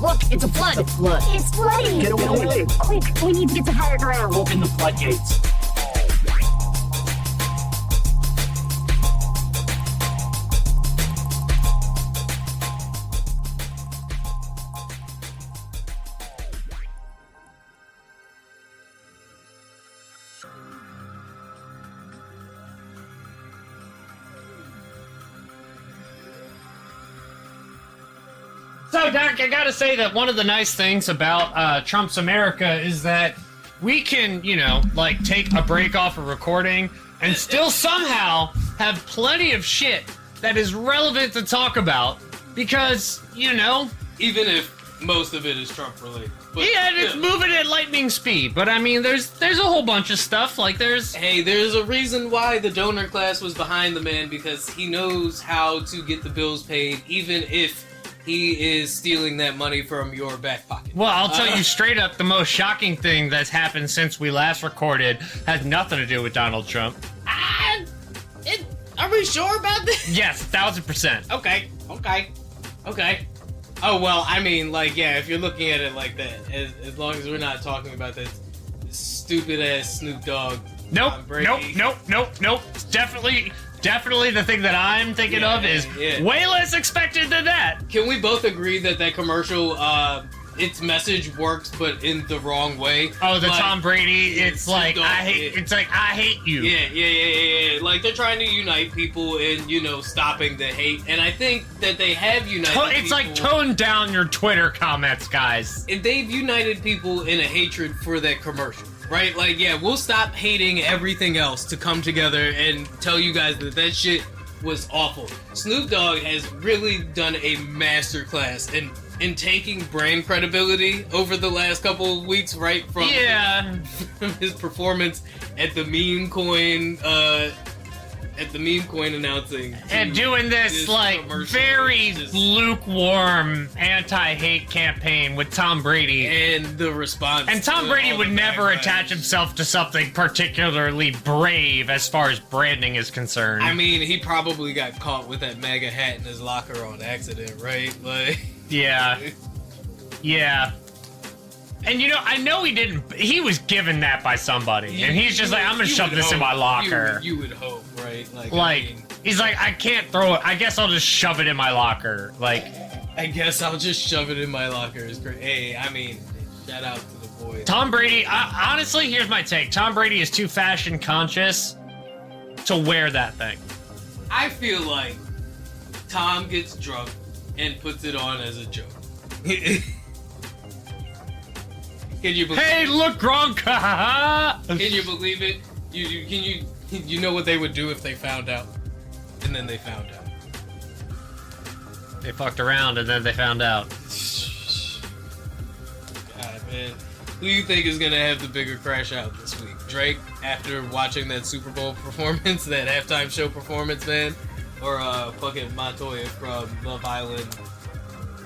Look, it's a flood. It's a flood. It's flooding. Get away. Quick, we need to get to higher ground. Open the floodgates. So, Doc, I gotta say that one of the nice things about Trump's America is that we can, you know, like, take a break off of recording and still somehow have plenty of shit that is relevant to talk about because, you know... Even if most of it is Trump-related. Yeah, and it's moving at lightning speed, but I mean, there's a whole bunch of stuff, like there's... Hey, there's a reason why the donor class was behind the man, because he knows how to get the bills paid, even if he is stealing that money from your back pocket. Well, I'll tell you straight up, the most shocking thing that's happened since we last recorded has nothing to do with Donald Trump. Are we sure about this? Yes, 1,000%. Okay. Oh, well, I mean, like, yeah, if you're looking at it like that, as long as we're not talking about that stupid-ass Snoop Dogg. Nope. Brady. Nope. Definitely the thing that I'm thinking of is way less expected than that. Can we both agree that that commercial, its message works, but in the wrong way? Oh, the like, Tom Brady, it's like, I hate you. Yeah. Like, they're trying to unite people in, you know, stopping the hate. And I think that they have united people. It's like, tone down your Twitter comments, guys. They've united people in a hatred for that commercial. Right? Like, yeah, we'll stop hating everything else to come together and tell you guys that that shit was awful. Snoop Dogg has really done a masterclass in taking brand credibility over the last couple of weeks, right? From his performance at the meme coin, announcing. And doing this like, very lukewarm anti-hate campaign with Tom Brady. And the response. And Tom Brady would never attach himself to something particularly brave as far as branding is concerned. I mean, he probably got caught with that MAGA hat in his locker on accident, right? Like... Yeah. And you know, I know he was given that by somebody. And he's just like, I'm gonna shove this in my locker. You would hope, right? Like, I mean, he's like, I can't throw it. I guess I'll just shove it in my locker. Like, I guess I'll just shove it in my locker. It's great. Hey, I mean, shout out to the boys. Tom Brady, honestly, here's my take. Tom Brady is too fashion conscious to wear that thing. I feel like Tom gets drunk and puts it on as a joke. Can you believe Hey, look, Gronk! Can you believe it? You know what they would do if they found out? And then they found out. They fucked around and then they found out. God, man. Who do you think is gonna have the bigger crash out this week? Drake, after watching that Super Bowl performance, that halftime show performance, man? Or fucking Montoya from Love Island?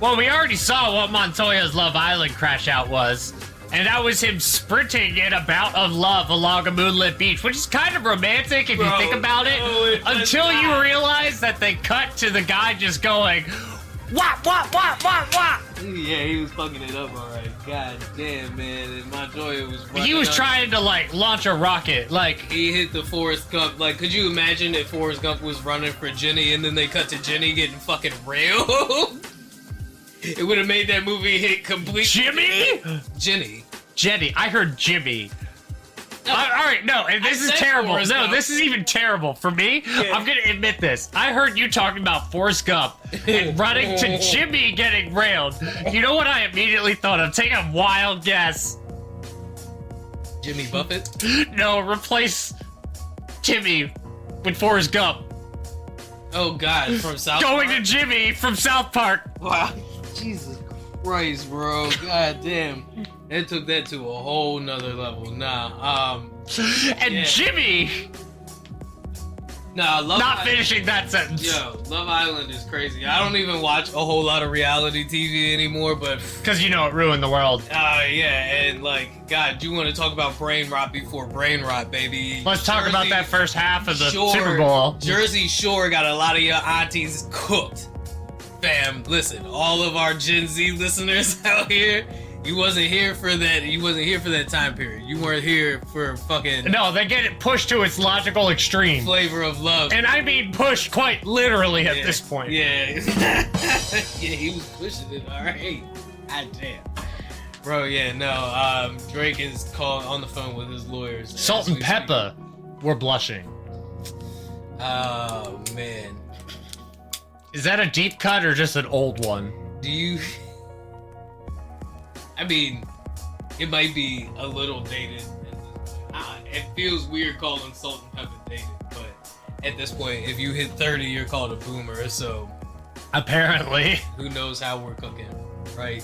Well, we already saw what Montoya's Love Island crash out was. And that was him sprinting in a bout of love along a moonlit beach, which is kind of romantic if you think about it. Until you realize that they cut to the guy just going, wah. Yeah, he was fucking it up alright. God damn, man. And Montoya was running. He was trying to, like, launch a rocket. Like, he hit the Forrest Gump. Like, could you imagine if Forrest Gump was running for Jenny and then they cut to Jenny getting fucking railed? It would have made that movie hit completely. Jenny? I heard Jimmy. No, all right, no, and this is terrible. No, this is even terrible. For me, I'm going to admit this. I heard you talking about Forrest Gump and running to Jimmy getting railed. You know what I immediately thought of? Take a wild guess. Jimmy Buffett? No, replace Jimmy with Forrest Gump. Oh, God, from South Park? Going to Jimmy from South Park. Wow. Jesus Christ, bro. God damn. It took that to a whole nother level. Jimmy! Nah, Not finishing that sentence. Yo, Love Island is crazy. I don't even watch a whole lot of reality TV anymore, but... Because you know it ruined the world. Yeah, and like, God, you want to talk about brain rot before brain rot, baby. Let's talk about that first half of the Super Bowl. Jersey Shore got a lot of your aunties cooked. fam, listen, all of our Gen Z listeners out here, you wasn't here for that. You wasn't here for that time period. You weren't here for fucking. No, they get it pushed to its logical extreme. Flavor of love. And I mean pushed quite literally at this point. Yeah. Yeah, he was pushing it. All right. God damn. Bro, yeah, no. Drake is called on the phone with his lawyers. Salt and Pepper were blushing. Oh man. Is that a deep cut or just an old one? Do you? I mean, it might be a little dated. It feels weird calling Salt and Pepper dated, but at this point, if you hit 30, you're called a boomer. So apparently, who knows how we're cooking, right?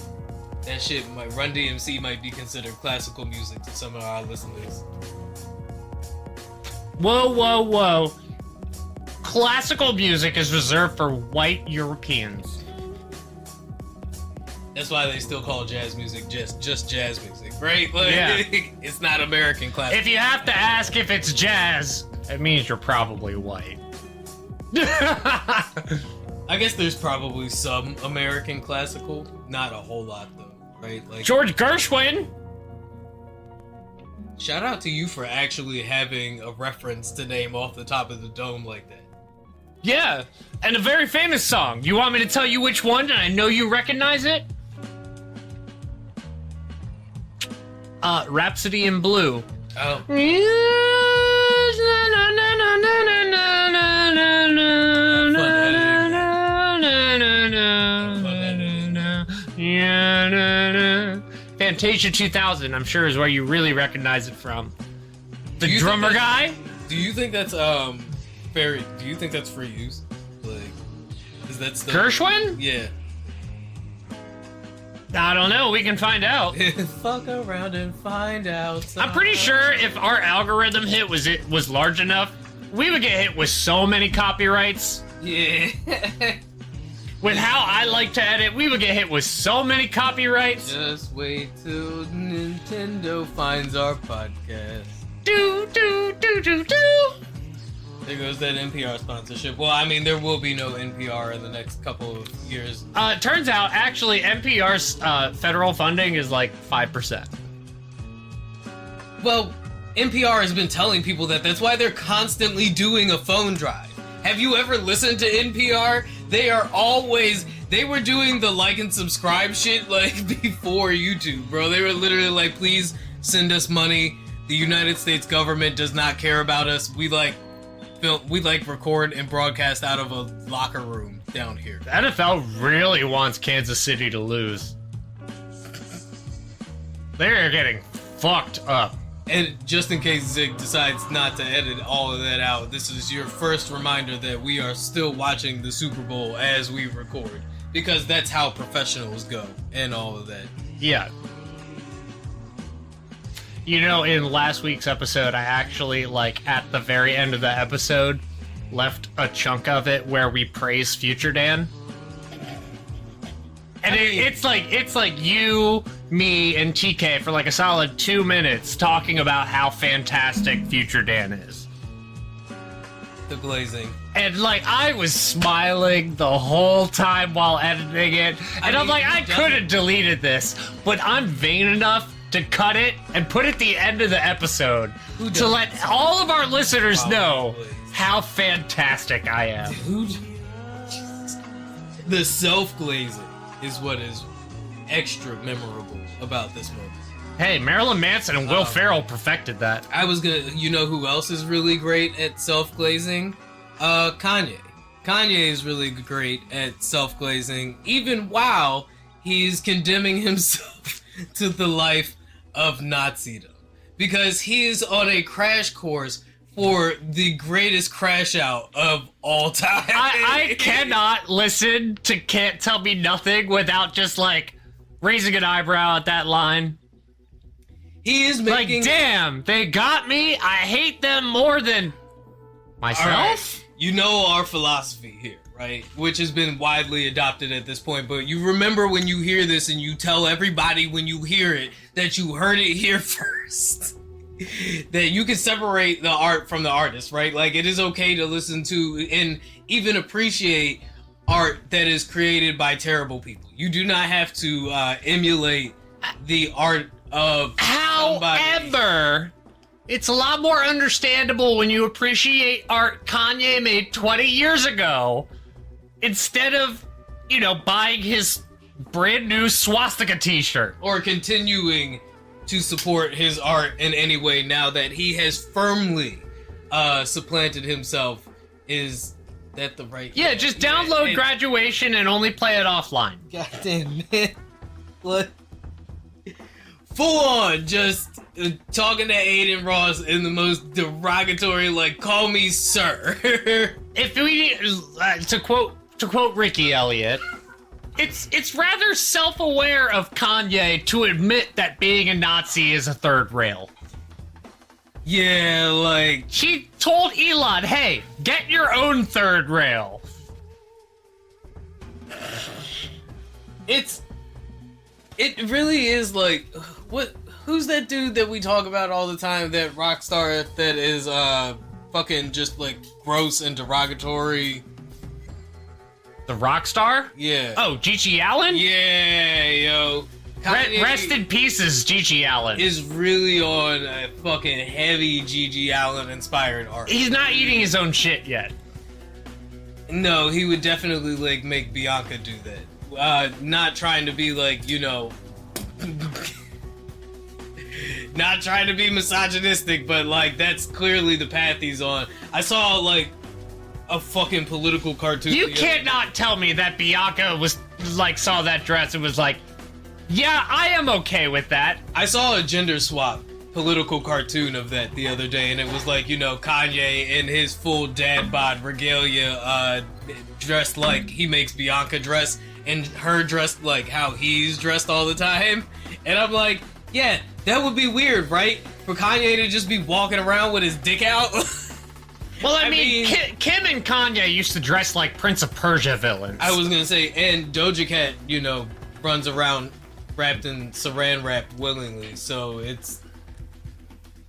That shit, Run DMC might be considered classical music to some of our listeners. Whoa, whoa, whoa. Classical music is reserved for white Europeans. That's why they still call jazz music just jazz music, right? Like, yeah. It's not American classical. If you have to ask if it's jazz, it means you're probably white. I guess there's probably some American classical, not a whole lot though, right? Like George Gershwin. Shout out to you for actually having a reference to name off the top of the dome like that. Yeah, and a very famous song. You want me to tell you which one, and I know you recognize it? Rhapsody in Blue. Oh. Fantasia 2000, I'm sure, is where you really recognize it from. The drummer guy? Do you think that's do you think that's free use? Like, is that still Gershwin? Yeah. I don't know. We can find out. Fuck around and find out. I'm pretty sure if our algorithm hit was large enough, we would get hit with so many copyrights. Yeah. With how I like to edit, we would get hit with so many copyrights. Just wait till Nintendo finds our podcast. Do do do do do. There goes that NPR sponsorship. Well, I mean, there will be no NPR in the next couple of years. It turns out, actually, NPR's federal funding is like 5%. Well, NPR has been telling people that. That's why they're constantly doing a phone drive. Have you ever listened to NPR? They were doing the like and subscribe shit like before YouTube, bro. They were literally like, please send us money. The United States government does not care about us. We record and broadcast out of a locker room down here. The NFL really wants Kansas City to lose. They're getting fucked up. And just in case Zig decides not to edit all of that out, this is your first reminder that we are still watching the Super Bowl as we record. Because that's how professionals go and all of that. Yeah. You know, in last week's episode, I actually, at the very end of the episode, left a chunk of it where we praise Future Dan. And it's like you, me, and TK for like a solid 2 minutes talking about how fantastic Future Dan is. The glazing. And I was smiling the whole time while editing it. And I'm like, I could have deleted this, but I'm vain enough to cut it and put it at the end of the episode to let all of our listeners know how fantastic I am. Dude. The self-glazing is what is extra memorable about this moment. Hey, Marilyn Manson and Will Ferrell perfected that. You know who else is really great at self-glazing? Kanye. Kanye is really great at self-glazing, even while he's condemning himself to the life of Nazism. Because he is on a crash course for the greatest crash out of all time. I cannot listen to Can't Tell Me Nothing without just raising an eyebrow at that line. He is making... damn, they got me. I hate them more than myself. Right. You know our philosophy here, right? Which has been widely adopted at this point. But you remember when you hear this and you tell everybody when you hear it that you heard it here first. That you can separate the art from the artist, right? It is okay to listen to and even appreciate art that is created by terrible people. You do not have to emulate the art of somebody. However, it's a lot more understandable when you appreciate art Kanye made 20 years ago instead of, buying his brand new swastika t-shirt. Or continuing to support his art in any way now that he has firmly supplanted himself. Is that the right? Yeah, just download Graduation and only play it offline. Goddamn, man. What? Full on, just talking to Aiden Ross in the most derogatory, like, call me sir. If we to quote Ricky Elliott, it's rather self-aware of Kanye to admit that being a Nazi is a third rail. Yeah, like... She told Elon, hey, get your own third rail. It really is like... Who's that dude that we talk about all the time, that rock star that is fucking just like gross and derogatory? The rock star? Yeah. Oh, Gigi Allen? Yeah, yo. Rest in pieces, Gigi Allen. Is really on a fucking heavy Gigi Allen inspired art. He's not eating his own shit yet. No, he would definitely like make Bianca do that. Not trying to be like, not trying to be misogynistic, but like that's clearly the path he's on. I saw like a fucking political cartoon. You cannot tell me that Bianca was like saw that dress and was like, yeah, I am okay with that. I saw a gender swap political cartoon of that the other day, and it was like, Kanye in his full dad bod regalia, dressed like he makes Bianca dress, and her dressed like how he's dressed all the time. And I'm like, yeah, that would be weird, right? For Kanye to just be walking around with his dick out. Well, I mean, Kim and Kanye used to dress like Prince of Persia villains. I was gonna say, and Doja Cat, runs around wrapped in saran wrap willingly, so it's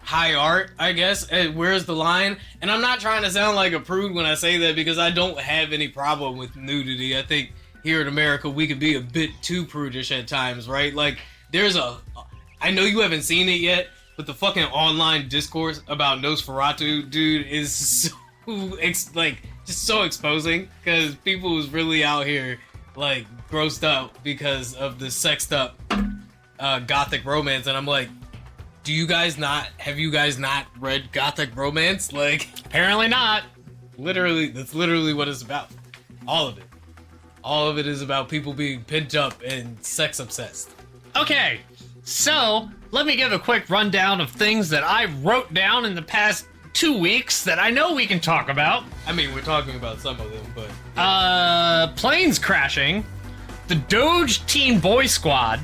high art, I guess. Where's the line? And I'm not trying to sound like a prude when I say that, because I don't have any problem with nudity. I think here in America we could be a bit too prudish at times, right? Like, I know you haven't seen it yet, but the fucking online discourse about Nosferatu, dude, is so just so exposing, because people was really out here like grossed up because of the sexed up gothic romance, and I'm like, have you guys not read gothic romance? Like, apparently not. Literally, that's literally what it's about. All of it is about people being pent up and sex obsessed. Okay, so let me give a quick rundown of things that I wrote down in the past 2 weeks that I know we can talk about. I mean, we're talking about some of them, but... Planes crashing, the Doge Teen Boy Squad,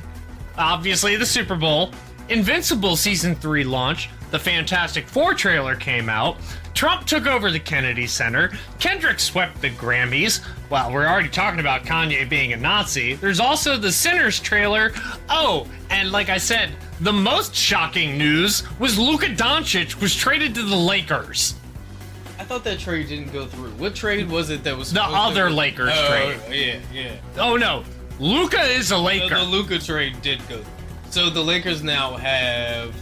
obviously the Super Bowl, Invincible Season 3 launch, the Fantastic Four trailer came out, Trump took over the Kennedy Center, Kendrick swept the Grammys. Well, we're already talking about Kanye being a Nazi. There's also the Sinners trailer. Oh, and like I said, the most shocking news was Luka Doncic was traded to the Lakers. I thought that trade didn't go through. What trade was it that was the other Lakers trade? Yeah. Oh no, Luka is a Laker. The Luka trade did go through. So the Lakers now have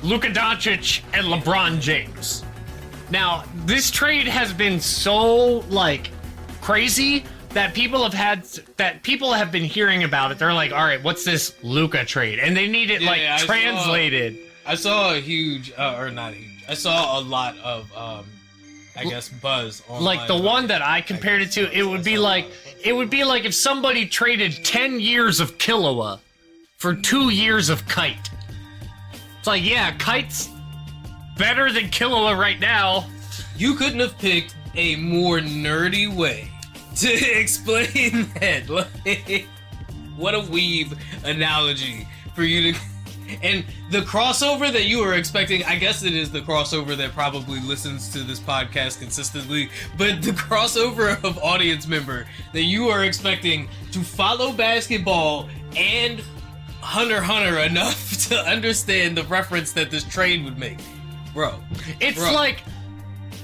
Luka Doncic and LeBron James. Now, this trade has been so crazy that people have been hearing about it. They're like, all right, what's this Luka trade? And they need it translated. I saw a huge, or not huge. I saw a lot of, I guess, buzz on. Like the one that I compared it to, it would be like if somebody traded 10 years of Killua for 2 years of Kite. It's like, yeah, Kite's better than Killua right now. You couldn't have picked a more nerdy way to explain that. Like, what a weeb analogy for you to... And the crossover that you were expecting, I guess it is the crossover that probably listens to this podcast consistently, but the crossover of audience member that you are expecting to follow basketball and Hunter x Hunter enough to understand the reference that this trade would make. Bro. It's like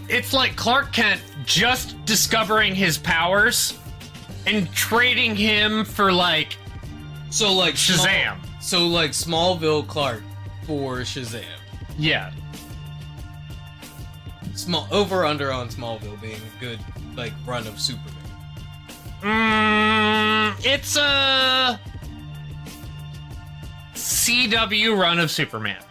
it's like Clark Kent just discovering his powers and trading him for like Shazam. Shazam. Like Smallville Clark for Shazam. Yeah. Over under on Smallville being a good like run of Superman. It's a CW run of Superman.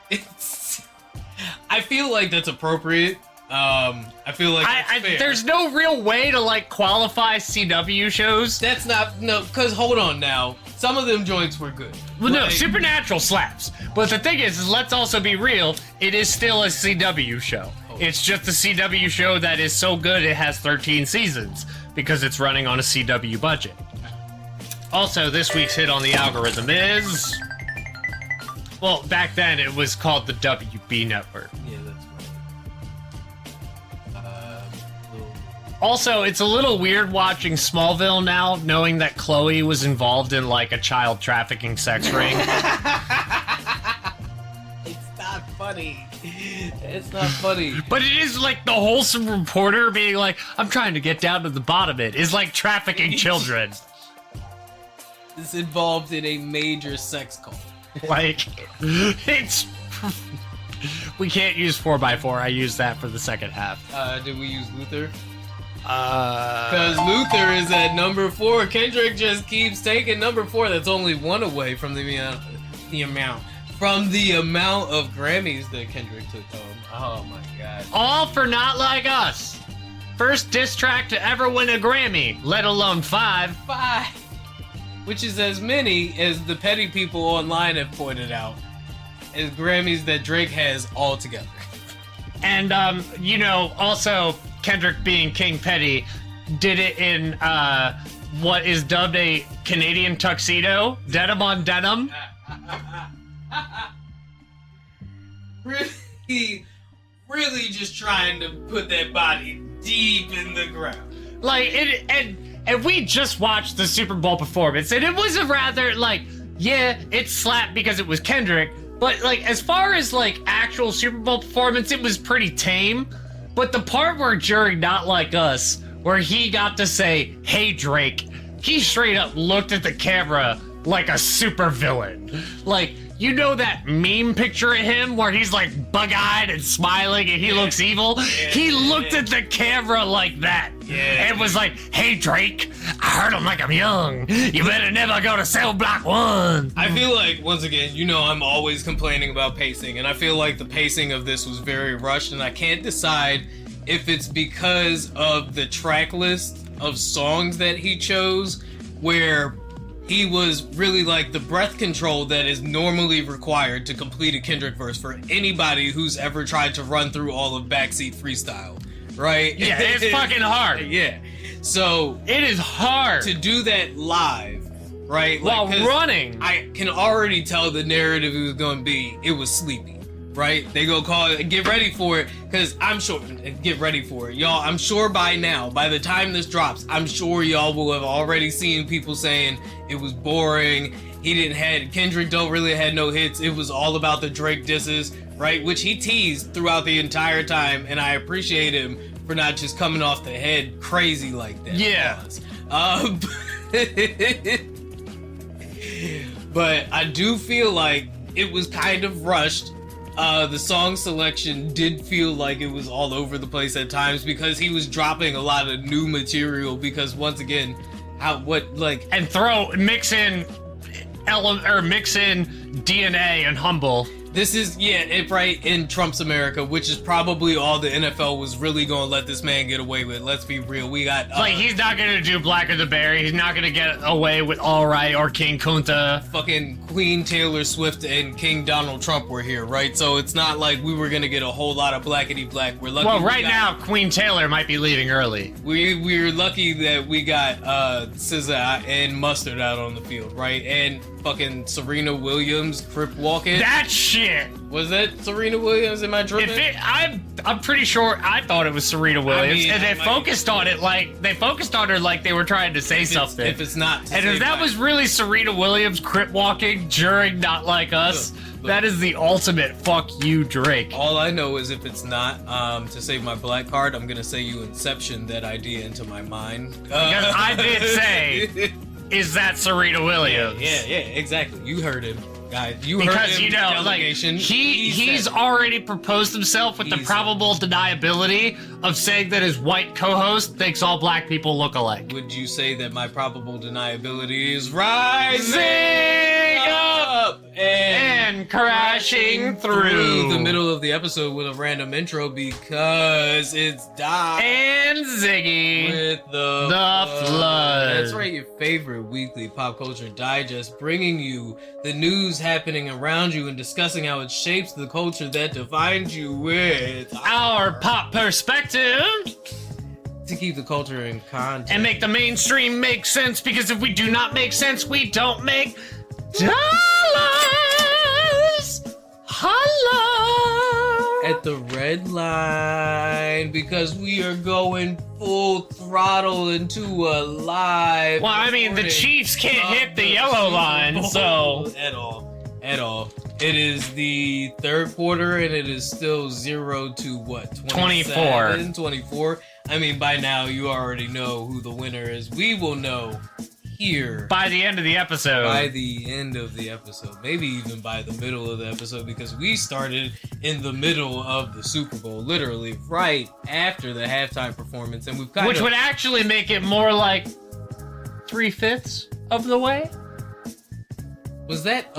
I feel like that's appropriate. I feel like that's fair. There's no real way to like qualify CW shows. That's not because hold on now. Some of them joints were good. Well, no, Supernatural slaps. But the thing is let's also be real. It is still a CW show. Oh. It's just a CW show that is so good it has 13 seasons because it's running on a CW budget. Also, this week's hit on the algorithm is... Well, back then it was called the WB Network. Yeah, that's right. Also, it's a little weird watching Smallville now, knowing that Chloe was involved in, like, a child trafficking sex ring. It's not funny. It's not funny. But it is, like, the wholesome reporter being like, I'm trying to get down to the bottom of it, is like trafficking children. It's involved in a major sex cult. Like, it's... We can't use 4x4. I used that for the second half. Did we use Luther? Because Luther is at number 4. Kendrick just keeps taking number 4. That's only one away from the amount of Grammys that Kendrick took home. Oh my god. All for Not Like Us. First diss track to ever win a Grammy, let alone 5. 5. Which is as many as the petty people online have pointed out as Grammys that Drake has all together. And, you know, also, Kendrick being King Petty did it in, what is dubbed a Canadian tuxedo, denim on denim. Really just trying to put that body deep in the ground. Like, and we just watched the Super Bowl performance, and it was a rather, like, yeah, it slapped because it was Kendrick, but, like, as far as, like, actual Super Bowl performance, it was pretty tame. But the part where during Not Like Us, where he got to say, hey, Drake, he straight up looked at the camera like a super villain. Like, you know that meme picture of him where he's like bug-eyed and smiling and he looks evil? He looked at the camera like that. And was like, hey, Drake, I heard him like I'm young. You better never go to cell block 1. I feel like, once again, you know I'm always complaining about pacing, and I feel like the pacing of this was very rushed, and I can't decide if it's because of the track list of songs that he chose, where he was really like the breath control that is normally required to complete a Kendrick verse for anybody who's ever tried to run through all of Backseat Freestyle, right? Yeah, it's fucking hard. Yeah. So it is hard to do that live, right? While running. I can already tell the narrative it was going to be, it was sleepy. Right? They go call it, get ready for it, because I'm sure, get ready for it. Y'all, I'm sure by now, by the time this drops, I'm sure y'all will have already seen people saying it was boring, Kendrick don't really had no hits, it was all about the Drake disses, right? Which he teased throughout the entire time, and I appreciate him for not just coming off the head crazy like that. Yeah. But I do feel like it was kind of rushed. The song selection did feel like it was all over the place at times because he was dropping a lot of new material because once again, mix in DNA and Humble. This is, right in Trump's America, which is probably all the NFL was really going to let this man get away with. Let's be real. We got... he's not going to do Blacker the Berry. He's not going to get away with All Right or King Kunta. Fucking Queen Taylor Swift and King Donald Trump were here, right? So it's not like we were going to get a whole lot of blackety black. We're lucky. Well, right now, Queen Taylor might be leaving early. We're lucky that we got SZA and Mustard out on the field, right? And fucking Serena Williams crip walking. That shit. Was that Serena Williams? Am I tripping? I'm pretty sure I thought it was Serena Williams, mean, and they focused on it like they focused on her like they were trying to say something. If it's not, and if that was really Serena Williams crip walking during Not Like Us, that is the ultimate fuck you, Drake. All I know is if it's not, to save my black card, I'm gonna say you inception that idea into my mind. Because I did say, is that Serena Williams? Yeah, exactly. You heard him, guys. You heard Because him. you know, like Delegation. he's already proposed himself with the He's- probable deniability of saying that his white co-host thinks all black people look alike. Would you say that my probable deniability is rising up And crashing through the middle of the episode with a random intro because it's Doc and Ziggy with the Flood. That's right, your favorite weekly pop culture digest, bringing you the news happening around you and discussing how it shapes the culture that defines you with our pop perspective to keep the culture in context and make the mainstream make sense, because if we do not make sense, we don't make dollars. Holla at the red line because we are going full throttle into a live. Well, I mean, the Chiefs can't hit the yellow line, so at all. It is the third quarter and it is still 0 to what? 24. 24. I mean, by now you already know who the winner is. We will know here by the end of the episode. By the end of the episode. Maybe even by the middle of the episode, because we started in the middle of the Super Bowl, literally right after the halftime performance, and we've Which would actually make it more like 3/5 of the way. Was that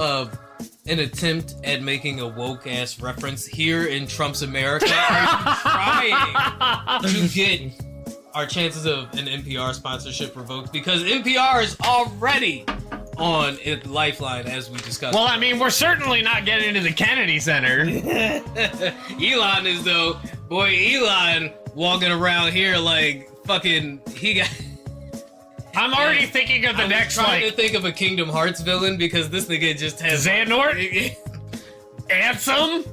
an attempt at making a woke ass reference here in Trump's America? Are you trying to get our chances of an NPR sponsorship revoked? Because NPR is already on Lifeline, as we discussed. Well, I mean, we're certainly not getting into the Kennedy Center. Elon is though. Boy, Elon walking around here like fucking. He got. I'm already thinking of the next, trying to think of a Kingdom Hearts villain because this nigga just has Xehanort? Ansem?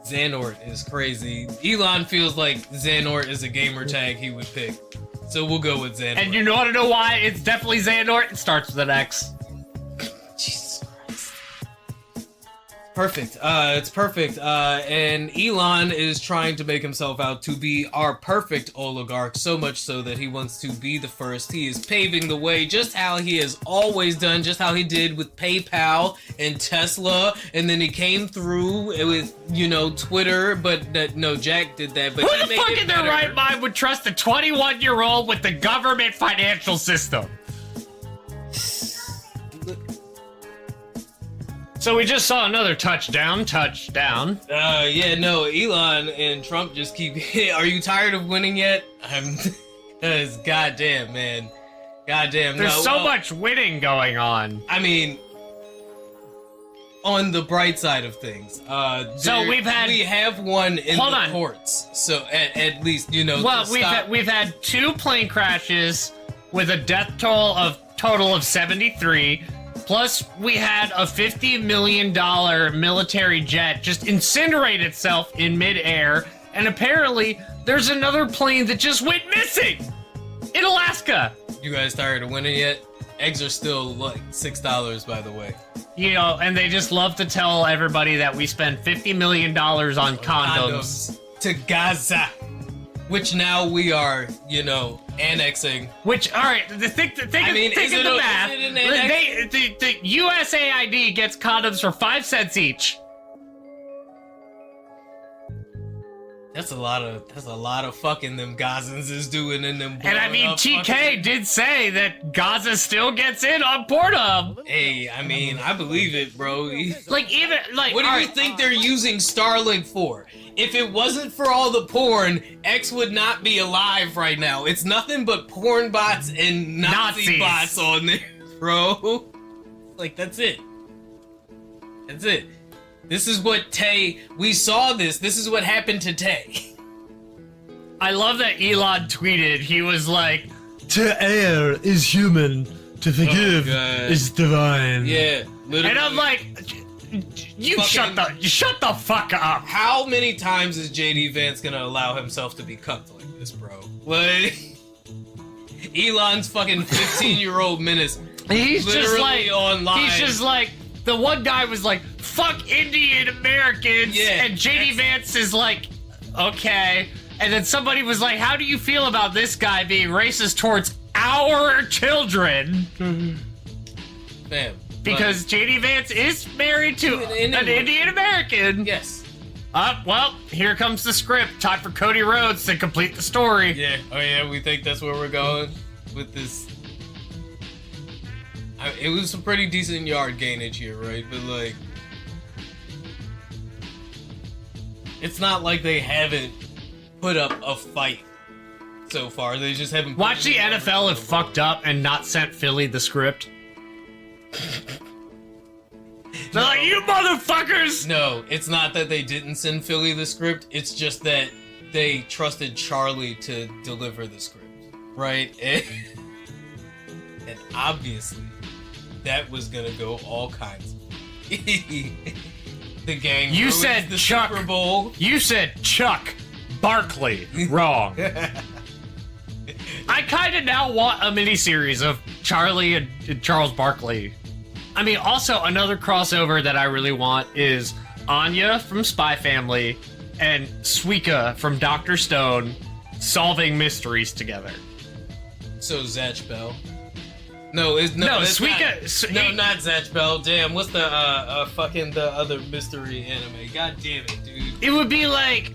Xehanort is crazy. Elon feels like Xehanort is a gamer tag he would pick. So we'll go with Xehanort. And you want to know why it's definitely Xehanort? It starts with an X. Jesus Christ. Perfect. It's perfect. And Elon is trying to make himself out to be our perfect oligarch, so much so that he wants to be the first. He is paving the way, just how he has always done, just how he did with PayPal and Tesla, and then he came through with, you know, Twitter, but no, Jack did that. But who the fuck in their right mind would trust a 21-year-old with the government financial system? So we just saw another touchdown. Yeah, no, Elon and Trump just keep. Are you tired of winning yet? Because goddamn, man, goddamn. There's so much winning going on. I mean, on the bright side of things, so we have one in the courts. So at least you know. Well, we've had 2 plane crashes with a death toll of total of 73. Plus, we had a $50 million military jet just incinerate itself in midair, and apparently there's another plane that just went missing in Alaska. You guys tired of winning yet? Eggs are still like $6, by the way. You know, and they just love to tell everybody that we spent $50 million on condoms to Gaza, which now we are, you know, annexing. Which, all right, think of the math. The USAID gets condoms for 5 cents each. That's a lot of fucking them Gazans is doing in them. And I mean, TK did say that Gaza still gets in on Pornhub. Hey, I mean, I believe it, bro. What do you think they're using Starlink for? If it wasn't for all the porn, X would not be alive right now. It's nothing but porn bots and Nazi bots on there, bro. Like, that's it. That's it. This is what we saw this. This is what happened to Tay. I love that Elon tweeted. He was like, "To err is human, To forgive God. is divine. Yeah, literally. And I'm like, you shut the fuck up. How many times is JD Vance gonna allow himself to be cucked like this, bro? Like, Elon's fucking 15-year-old menace. He's just literally like online. He's just like the one guy was like, fuck Indian Americans, Yeah, and JD Vance is like, okay. And then somebody was like, how do you feel about this guy being racist towards our children? Fam. Because JD Vance is married to an Indian American. Yes. Well, here comes the script. Time for Cody Rhodes to complete the story. Yeah. Oh yeah, we think that's where we're going with this. It was a pretty decent yard gainage here, right? But like, it's not like they haven't put up a fight so far. They just haven't. Watch the NFL have fucked up and not sent Philly the script. They're like, you motherfuckers! No, it's not that they didn't send Philly the script. It's just that they trusted Charlie to deliver the script, right? And obviously, that was gonna go all kinds. The gang. You ruins said the Chuck. Super Bowl. You said Chuck Barkley. Wrong. I kind of now want a miniseries of Charlie and Charles Barkley. I mean, also another crossover that I really want is Anya from Spy Family and Suika from Dr. Stone solving mysteries together. So Zatch Bell. No, it's Suika. Not, not Zatch Bell. Damn, what's the the other mystery anime? God damn it, dude. It would be like.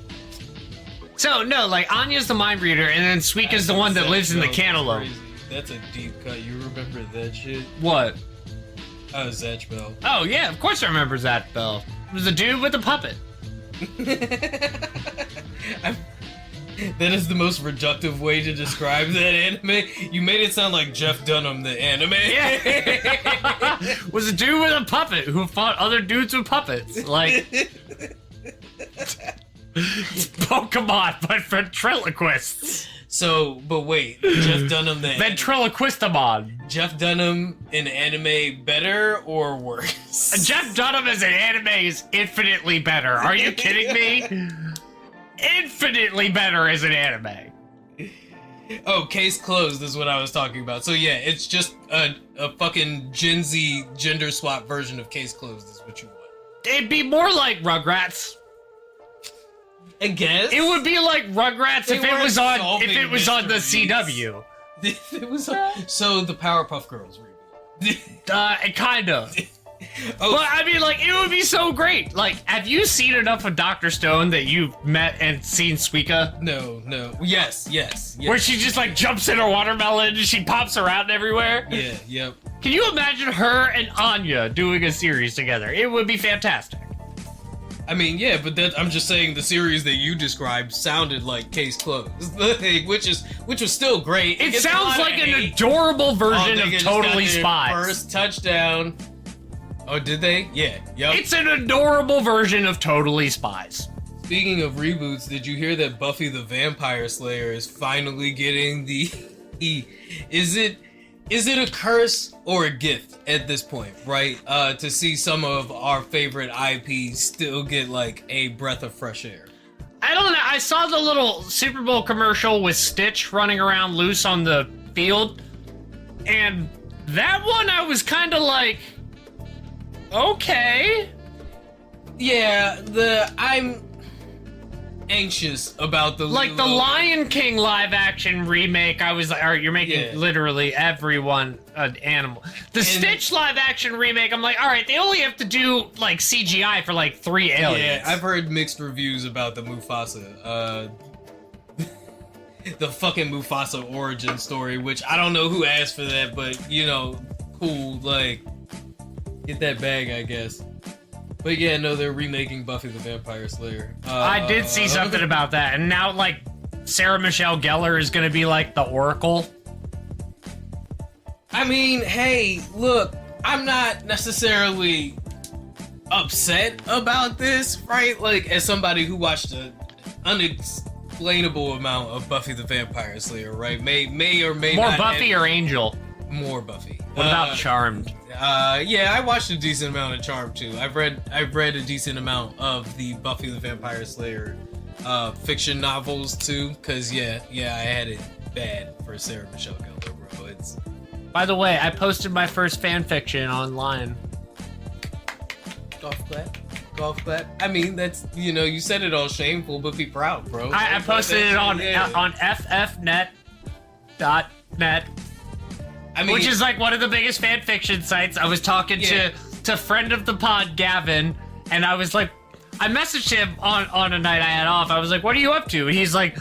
So no, like Anya's the mind reader, and then Suika's the one that lives in the cantaloupe. That's a deep cut. You remember that shit? What? Zatch Bell. Oh yeah, of course I remember Zatch Bell. It was a dude with a puppet. That is the most reductive way to describe that anime. You made it sound like Jeff Dunham, the anime. Yeah. Was a dude with a puppet who fought other dudes with puppets. Like Pokemon, but ventriloquists. So, but wait, Jeff Dunham the Ventriloquistamon. Jeff Dunham in anime better or worse? Jeff Dunham as an anime is infinitely better. Are you kidding me? Infinitely better as an anime. Oh, case closed is what I was talking about. So yeah, it's just a fucking Gen Z gender swap version of case closed is what you want. It'd be more like Rugrats. I guess it would be like Rugrats if it was on the mysteries. CW. It was so the Powerpuff Girls reboot. Kind of. Oh. But I mean, like, it would be so great. Like, have you seen enough of Dr. Stone that you've met and seen Suika? No. Yes. Where she just like jumps in a watermelon and she pops around everywhere. Yeah. Yep. Can you imagine her and Anya doing a series together? It would be fantastic. I mean, yeah, but I'm just saying the series that you described sounded like Case Closed, which was still great. It sounds like an adorable version of Totally Spies. First touchdown. Oh, did they? Yeah. Yep. It's an adorable version of Totally Spies. Speaking of reboots, did you hear that Buffy the Vampire Slayer is finally getting the... Is it a curse or a gift at this point, right? To see some of our favorite IPs still get like a breath of fresh air. I don't know. I saw the little Super Bowl commercial with Stitch running around loose on the field. And that one I was kind of like, okay. Yeah, I'm anxious about the like the Lion King live action remake. I was like, all right, you're making literally everyone an animal. The Stitch live action remake, I'm like, all right, they only have to do like CGI for like 3 aliens. Yeah, I've heard mixed reviews about the Mufasa. The fucking Mufasa origin story, which I don't know who asked for that, but you know, cool, like get that bag, I guess. But yeah, no, they're remaking Buffy the Vampire Slayer. I did see something about that, and now like Sarah Michelle Gellar is gonna be like the Oracle. I mean, hey, look, I'm not necessarily upset about this, right? Like, as somebody who watched an unexplainable amount of Buffy the Vampire Slayer, right? May or may more not Buffy or Angel. More Buffy. What about Charmed? Yeah, I watched a decent amount of Charmed too. I've read a decent amount of the Buffy the Vampire Slayer fiction novels too. Cause yeah, I had it bad for Sarah Michelle Gellar, bro. It's. By the way, I posted my first fan fiction online. Golf clap. Golf clap. I mean, that's, you said it all shameful, but be proud, bro. I posted it on ffnet.net. I mean, which is like one of the biggest fan fiction sites. I was talking to friend of the pod, Gavin, and I was like, I messaged him on a night I had off. I was like, what are you up to? And he's like,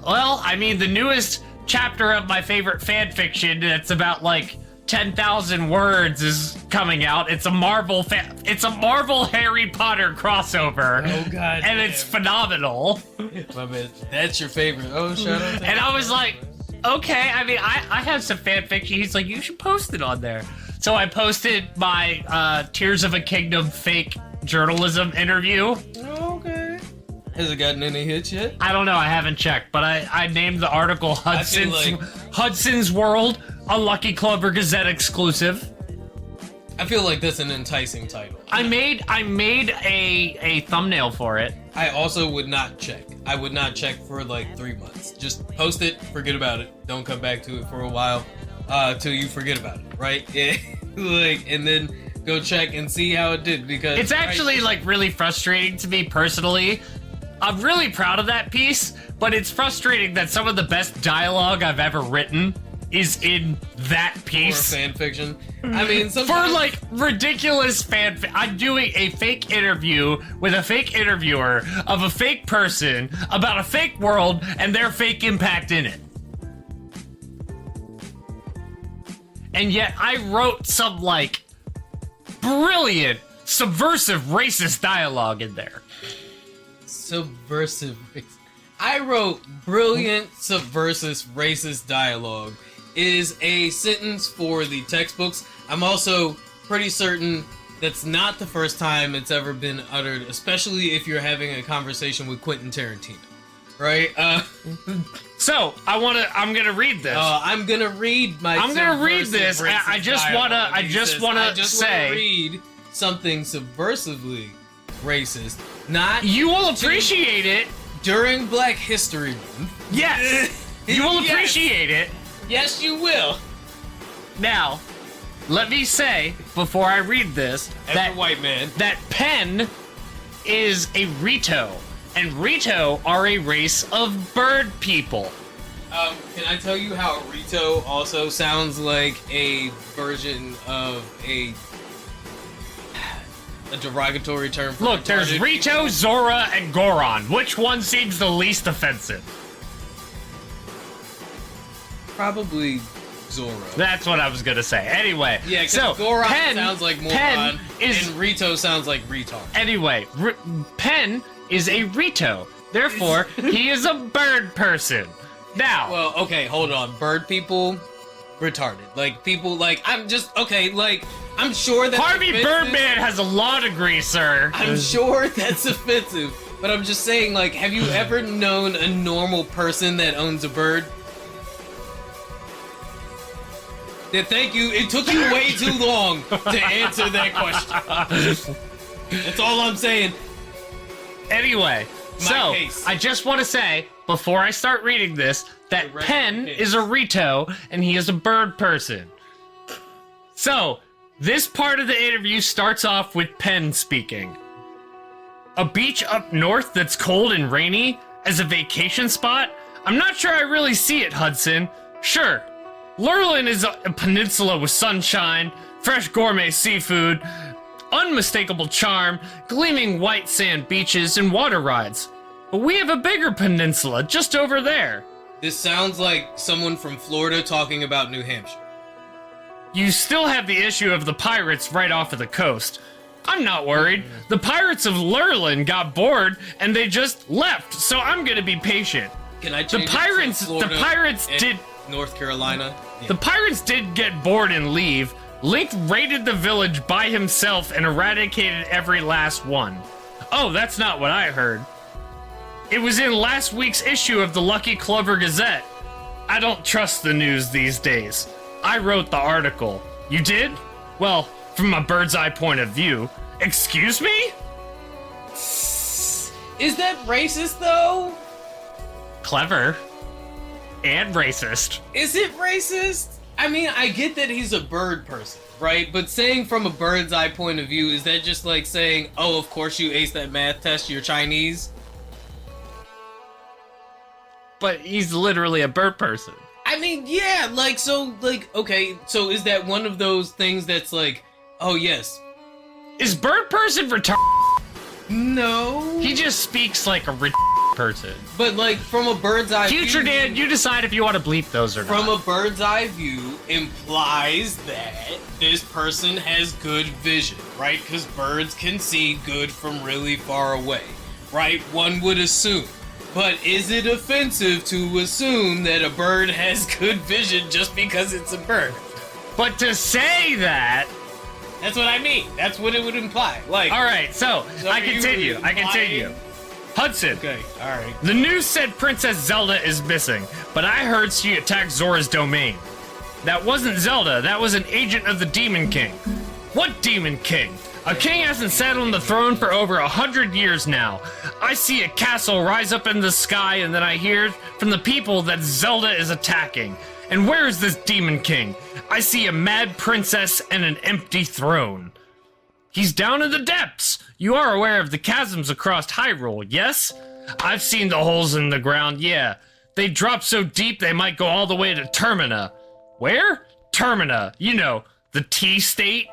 well, I mean, the newest chapter of my favorite fan fiction that's about like 10,000 words is coming out. It's a Marvel Harry Potter crossover. Oh god. And it's phenomenal. My man, that's your favorite. Oh, shout out to And I was like, okay, I mean, I have some fan fiction. He's like, you should post it on there. So I posted my Tears of a Kingdom fake journalism interview. Oh, okay. Has it gotten any hits yet? I don't know. I haven't checked, but I named the article Hudson's World, a Lucky Clover Gazette exclusive. I feel like that's an enticing title. I made a thumbnail for it. I also would not check. I would not check for like 3 months. Just post it, forget about it. Don't come back to it for a while till you forget about it, right? Yeah. And then go check and see how it did, because it's actually like really frustrating to me personally. I'm really proud of that piece, but it's frustrating that some of the best dialogue I've ever written is in that piece. For fan fiction. I mean, for like ridiculous I'm doing a fake interview with a fake interviewer of a fake person about a fake world and their fake impact in it. And yet I wrote some like brilliant, subversive, racist dialogue in there. Subversive. I wrote brilliant, subversive, racist dialogue is a sentence for the textbooks. I'm also pretty certain that's not the first time it's ever been uttered, especially if you're having a conversation with Quentin Tarantino, right? So I'm gonna read this. I'm gonna read my. I'm gonna read this. I just wanna say, read something subversively racist. Not you will appreciate it during Black History Month. Yes, you will appreciate it. Yes, you will. Now, let me say before I read this that white man that Penn is a Rito, and Rito are a race of bird people. Can I tell you how Rito also sounds like a version of a derogatory term for Look, there's Rito, people? Zora, and Goron. Which one seems the least offensive? Probably Zora. That's what I was gonna say. Anyway, yeah, so Goron Penn sounds like moron, and Rito sounds like retard. Anyway, Penn is a Rito. Therefore, he is a bird person. Now, well, okay, hold on. Bird people, retarded. Like people, like I'm sure that Harvey Birdman has a law degree, sir. I'm sure that's offensive, but I'm just saying, like, have you ever known a normal person that owns a bird? Yeah, thank you. It took you way too long to answer that question. That's all I'm saying. Anyway, I just want to say, before I start reading this, that Penn is a Rito, and he is a bird person. So, this part of the interview starts off with Penn speaking. A beach up north that's cold and rainy as a vacation spot? I'm not sure I really see it, Hudson. Sure. Lurlin is a peninsula with sunshine, fresh gourmet seafood, unmistakable charm, gleaming white sand beaches, and water rides. But we have a bigger peninsula just over there. This sounds like someone from Florida talking about New Hampshire. You still have the issue of the pirates right off of the coast. I'm not worried. The pirates of Lurlin got bored and they just left, so I'm gonna be patient. Can I change it to Florida the pirates and did North Carolina? Yeah. The pirates did get bored and leave. Link raided the village by himself and eradicated every last one. Oh, that's not what I heard. It was in last week's issue of the Lucky Clover Gazette. I don't trust the news these days. I wrote the article. You did? Well, from a bird's eye point of view. Excuse me? Is that racist though? Clever. And racist. Is it racist? I mean, I get that he's a bird person, right? But saying from a bird's eye point of view, is that just like saying, oh, of course you aced that math test, you're Chinese? But he's literally a bird person. I mean, yeah, like, so, like, okay, so is that one of those things that's like, oh, yes. Is bird person retarded? No. He just speaks like a person. But, like, from a bird's eye view... Future Dan, you decide if you want to bleep those or From not. a bird's eye view implies that this person has good vision, right? Because birds can see good from really far away, right? One would assume. But is it offensive to assume that a bird has good vision just because it's a bird? But to say that... That's what I mean. That's what it would imply. Like, Alright, so I are you continue. implying- Hudson. Okay, alright. The news said Princess Zelda is missing, but I heard she attacked Zora's domain. That wasn't Zelda, that was an agent of the Demon King. What Demon King? A king hasn't sat on the throne for over 100 years now. I see a castle rise up in the sky, and then I hear from the people that Zelda is attacking. And where is this Demon King? I see a mad princess and an empty throne. He's down in the depths. You are aware of the chasms across Hyrule, yes? I've seen the holes in the ground, yeah. They drop so deep they might go all the way to Termina. Where? Termina. You know, the T-state.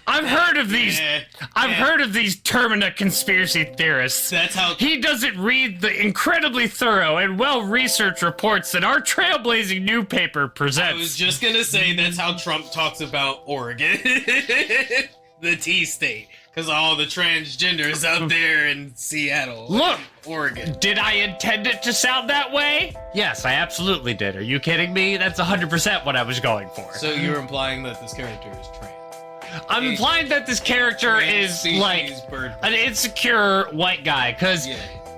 I've heard of these Termina conspiracy theorists. That's how... He doesn't read the incredibly thorough and well-researched reports that our trailblazing newspaper presents. I was just gonna say that's how Trump talks about Oregon. The T-state. Because all the transgenders out there in Seattle. Look! Oregon. Did I intend it to sound that way? Yes, I absolutely did. Are you kidding me? That's 100% what I was going for. So you're implying that this character is trans? I'm implying that this character is like an insecure white guy, because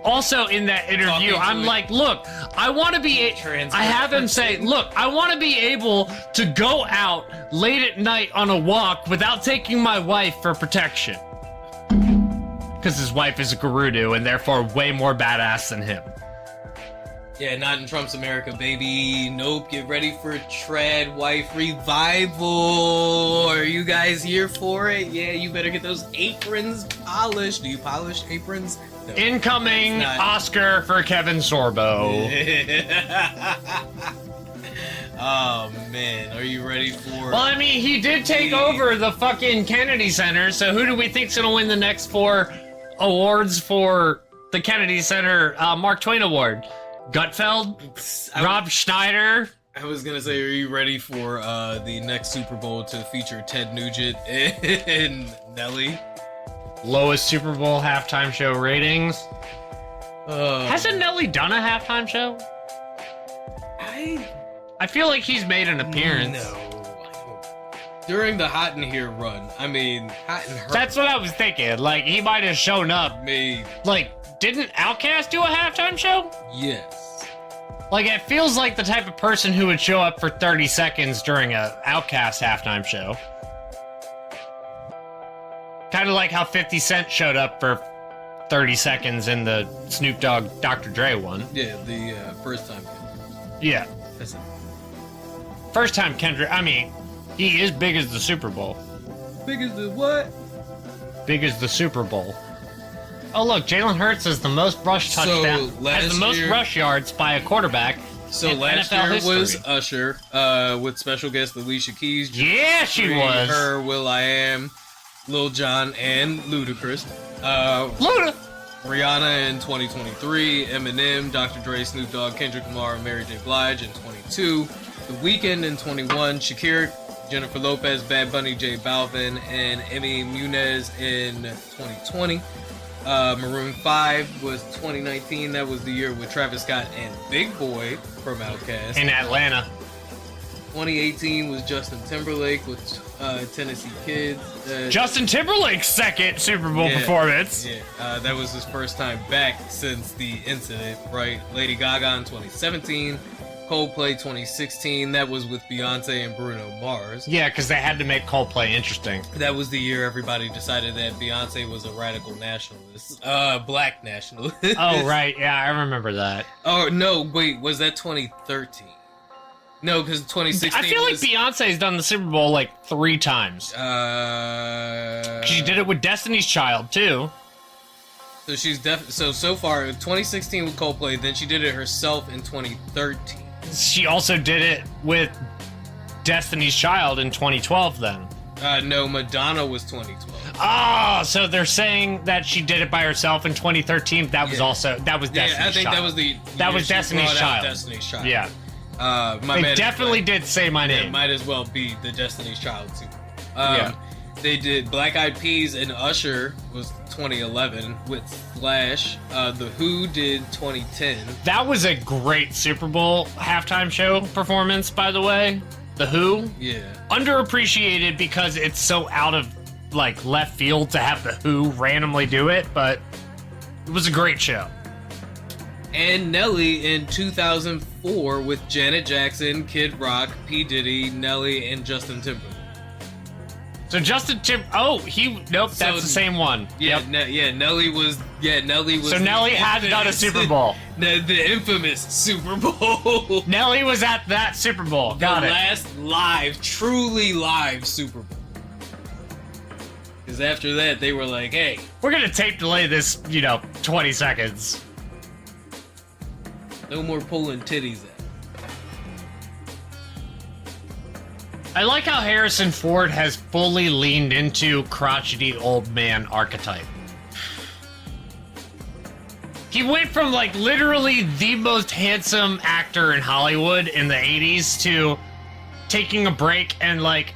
also in that interview, I'm like, look, I want to be. I have him say, look, I want to be able to go out late at night on a walk without taking my wife for protection, because his wife is a Gerudo and therefore way more badass than him. Yeah, not in Trump's America, baby. Nope, get ready for Trad Wife Revival. Are you guys here for it? Yeah, you better get those aprons polished. Do you polish aprons? No. Incoming Oscar for Kevin Sorbo. Oh, man. Are you ready for... Well, I mean, he did take over the fucking Kennedy Center, so who do we think's gonna win the next 4 awards for the Kennedy Center Mark Twain Award? Gutfeld? Rob Schneider? I was gonna say, are you ready for the next Super Bowl to feature Ted Nugent and Nelly? Lowest Super Bowl halftime show ratings. Hasn't Nelly done a halftime show? I feel like he's made an appearance. No. During the Hot in Here run, I mean, Hot in Her. That's what I was thinking. Like, he might have shown up. Like, didn't Outkast do a halftime show? Yes. Like, it feels like the type of person who would show up for 30 seconds during a Outkast halftime show. Kind of like how 50 Cent showed up for 30 seconds in the Snoop Dogg Dr. Dre one. Yeah, the first time. Yeah. That's it. First time Kendrick, I mean, he is big as the Super Bowl. Big as the what? Big as the Super Bowl. Oh look, Jalen Hurts has the most rush touchdown, has the most rush yards by a quarterback. So last NFL year history. was Usher, with special guest Alicia Keys. Yeah, she was. Her, Will.i.am, Lil Jon, and Ludacris. Rihanna in 2023, Eminem, Dr. Dre, Snoop Dogg, Kendrick Lamar, and Mary J. Blige in 22. The Weeknd in 21, Shakira, Jennifer Lopez, Bad Bunny, J Balvin, and Emmy Munez in 2020. Maroon 5 was 2019. That was the year with Travis Scott and Big Boy from Outkast. In Atlanta. 2018 was Justin Timberlake with Tennessee Kids. Justin Timberlake's second Super Bowl performance. Yeah, that was his first time back since the incident, right? Lady Gaga in 2017. Coldplay 2016. That was with Beyonce and Bruno Mars. Yeah, because they had to make Coldplay interesting. That was the year everybody decided that Beyonce was a radical nationalist. Black nationalist. Oh, right. Yeah, I remember that. Oh, no, wait. Was that 2013? No, because 2016 I feel like Beyonce's done the Super Bowl like 3 times. She did it with Destiny's Child, too. So she's so far 2016 with Coldplay, then she did it herself in 2013. She also did it with Destiny's Child in 2012 then. No, Madonna was 2012. Oh, so they're saying that she did it by herself in 2013. That was Destiny's I think Child. that was the That was Destiny's Child. Destiny's Child. Yeah. They definitely did Say My Name. It might as well be the Destiny's Child too. Yeah. They did Black Eyed Peas and Usher was 2011 with Flash. The Who did 2010. That was a great Super Bowl halftime show performance, by the way. The Who. Yeah. Underappreciated because it's so out of like left field to have The Who randomly do it, but it was a great show. And Nelly in 2004 with Janet Jackson, Kid Rock, P. Diddy, Nelly, and Justin Timberlake. So Justin that's the same one. Yeah, Yep. Nelly was. So Nelly had done a Super Bowl. The infamous Super Bowl. Nelly was at that Super Bowl. Got it. The last truly live Super Bowl. Because after that, they were like, "Hey, we're gonna tape delay this, 20 seconds. No more pulling titties out." I like how Harrison Ford has fully leaned into crotchety old man archetype. He went from like literally the most handsome actor in Hollywood in the 80s to taking a break and like,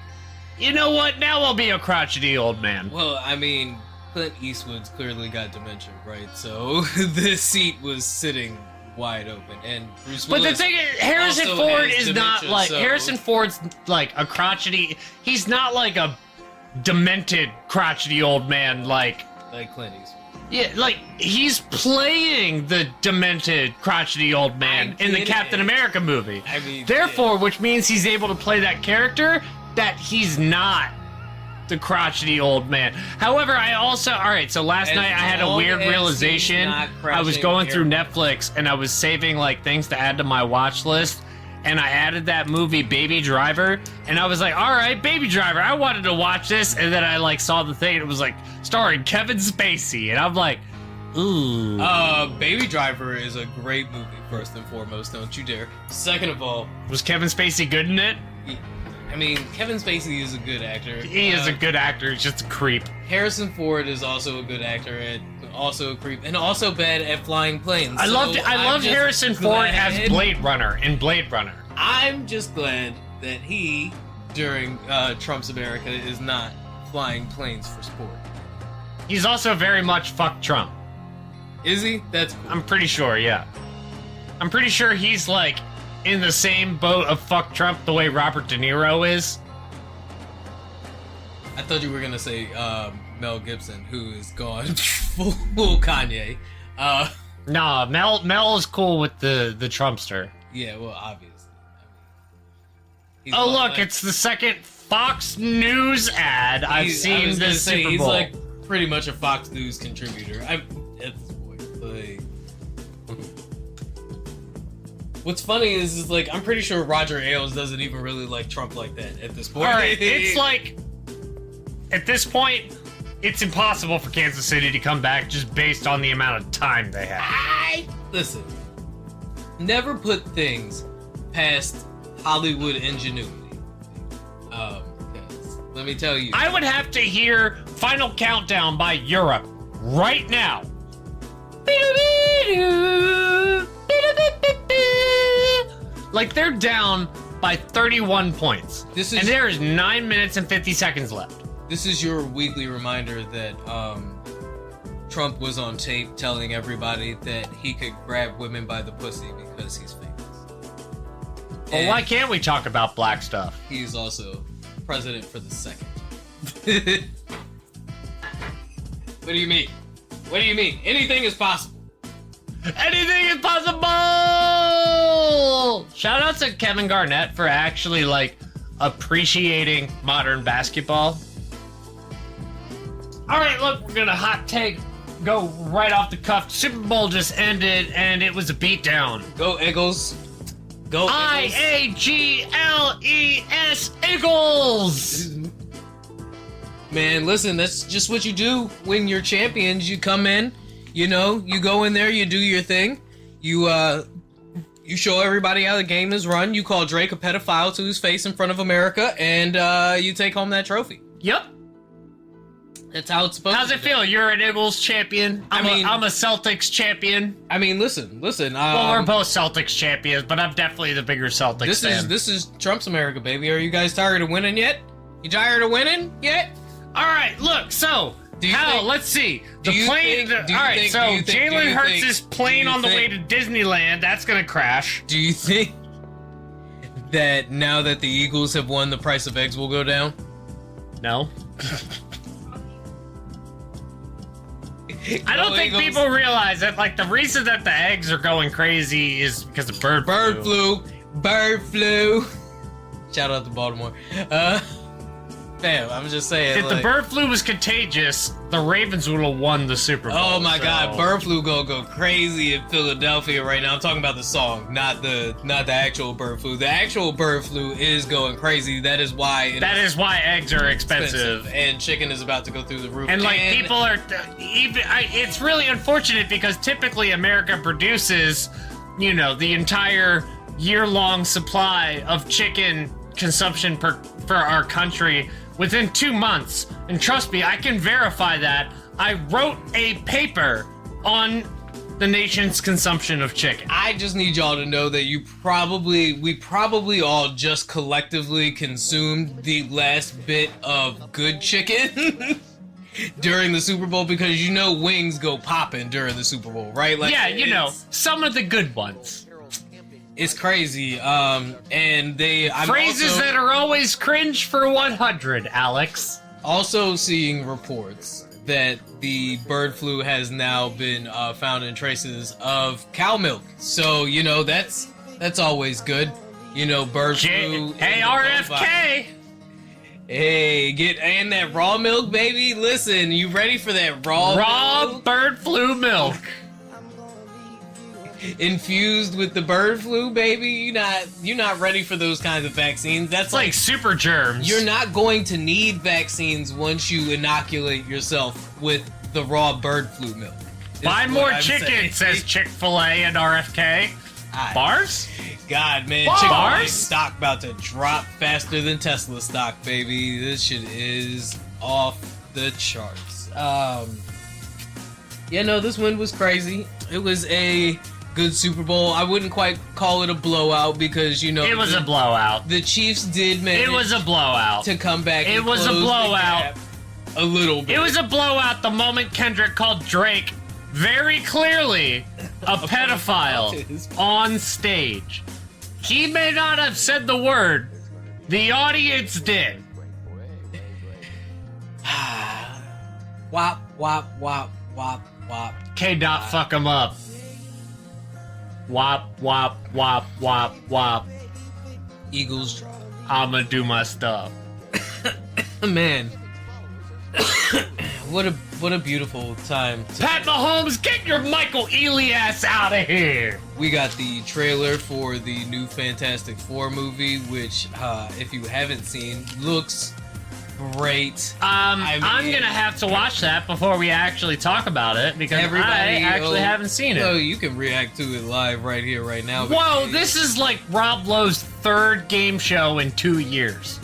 you know what? Now I'll be a crotchety old man. Well, I mean, Clint Eastwood's clearly got dementia, right? So the seat was sitting wide open, and Bruce Willis. But the thing is, Harrison Ford is not like so... Harrison Ford's like a crotchety. He's not like a demented crotchety old man like Clint Eastwood. Yeah, like he's playing the demented crotchety old man in the Captain America movie. I mean, therefore, which means he's able to play that character that he's not the crotchety old man. However, so last night I had a weird realization. I was going through Netflix and I was saving like things to add to my watch list, and I added that movie Baby Driver, and I was like, all right, Baby Driver, I wanted to watch this, and then I like saw the thing and it was like starring Kevin Spacey, and I'm like, ooh. Baby Driver is a great movie, first and foremost, don't you dare. Second of all, was Kevin Spacey good in it? I mean, Kevin Spacey is a good actor. He is a good actor. He's just a creep. Harrison Ford is also a good actor and also a creep, and also bad at flying planes. I loved Harrison Ford as Blade Runner in Blade Runner. I'm just glad that he, during Trump's America, is not flying planes for sport. He's also very much fuck Trump. Is he? That's cool. I'm pretty sure, yeah. I'm pretty sure he's like in the same boat of fuck Trump the way Robert De Niro is. I thought you were gonna say Mel Gibson, who is gone full Kanye. Nah, Mel is cool with the Trumpster. Yeah, well, obviously. Oh look, it's the second Fox News ad I've seen this Super Bowl. He's like pretty much a Fox News contributor. At this point, like. What's funny is like I'm pretty sure Roger Ailes doesn't even really like Trump like that at this point. All right, it's like at this point, it's impossible for Kansas City to come back just based on the amount of time they have. Listen, never put things past Hollywood ingenuity. Let me tell you, I would have to hear Final Countdown by Europe right now. Like they're down by 31 points. And there is 9 minutes and 50 seconds left. This is your weekly reminder that Trump was on tape telling everybody that he could grab women by the pussy because he's famous. Well, why can't we talk about black stuff? He's also president for the second. What do you mean? What do you mean? Anything is possible. Anything is possible! cool. Shout out to Kevin Garnett for actually like appreciating modern basketball. All right, look, we're gonna hot take. Go right off the cuff. Super Bowl just ended, and it was a beatdown. Go Eagles. Go Eagles. IAGLES Eagles. Man, listen, that's just what you do when you're champions. You come in, you know, you go in there, you do your thing. You show everybody how the game is run. You call Drake a pedophile to his face in front of America, and you take home that trophy. Yep. That's how it's supposed How's to it feel? You're an Eagles champion. I'm a Celtics champion. I mean, listen. Well, we're both Celtics champions, but I'm definitely the bigger Celtics fan. This is Trump's America, baby. Are you guys tired of winning yet? You tired of winning yet? All right, look. So, let's see. The plane. All right, so Jalen Hurts is plane on the way to Disneyland. That's gonna crash. Do you think that now that the Eagles have won, the price of eggs will go down? No. I don't think people realize that, like, the reason that the eggs are going crazy is because of bird flu. Bird flu. Shout out to Baltimore. Damn, I'm just saying. If the bird flu was contagious, the Ravens would have won the Super Bowl. Oh my God, bird flu gonna go crazy in Philadelphia right now. I'm talking about the song, not the actual bird flu. The actual bird flu is going crazy. That is why eggs are expensive, and chicken is about to go through the roof. And like people are it's really unfortunate because typically America produces, you know, the entire year-long supply of chicken consumption for our country within 2 months. And trust me, I can verify that. I wrote a paper on the nation's consumption of chicken. I just need y'all to know that we probably all just collectively consumed the last bit of good chicken during the Super Bowl, because you know wings go popping during the Super Bowl, right? Like, yeah, you know, some of the good ones. It's crazy. And phrases that are always cringe for 100, Alex. Also seeing reports that the bird flu has now been found in traces of cow milk. So, you know, that's always good. You know, bird flu. Hey, RFK! Hey, and that raw milk, baby. Listen, you ready for that raw milk? Bird flu milk. Infused with the bird flu, baby. You're not ready for those kinds of vaccines. That's like super germs. You're not going to need vaccines once you inoculate yourself with the raw bird flu milk. Buy more chicken, says Chick-fil-A and RFK. Bars? God, man, Chick-fil-A stock about to drop faster than Tesla stock, baby. This shit is off the charts. Yeah, no, this win was crazy. It was a good Super Bowl. I wouldn't quite call it a blowout because, you know, it was a blowout. The Chiefs did manage. It was a blowout to come back. It was a blowout. A little bit. It was a blowout the moment Kendrick called Drake very clearly a pedophile on stage. He may not have said the word. The audience did. Wop, wop, wop, wop, wop. K-Dot fuck him up. Wop, wop, wop, wop, wop. Eagles drop. I'ma do my stuff. Man. What a beautiful time. Pat Mahomes, get your Michael Ealy ass out of here. We got the trailer for the new Fantastic Four movie, which, if you haven't seen, looks great. I'm gonna have to watch that before we actually talk about it because I actually haven't seen it. Oh, you can react to it live right here, right now. Whoa, this is like Rob Lowe's third game show in 2 years.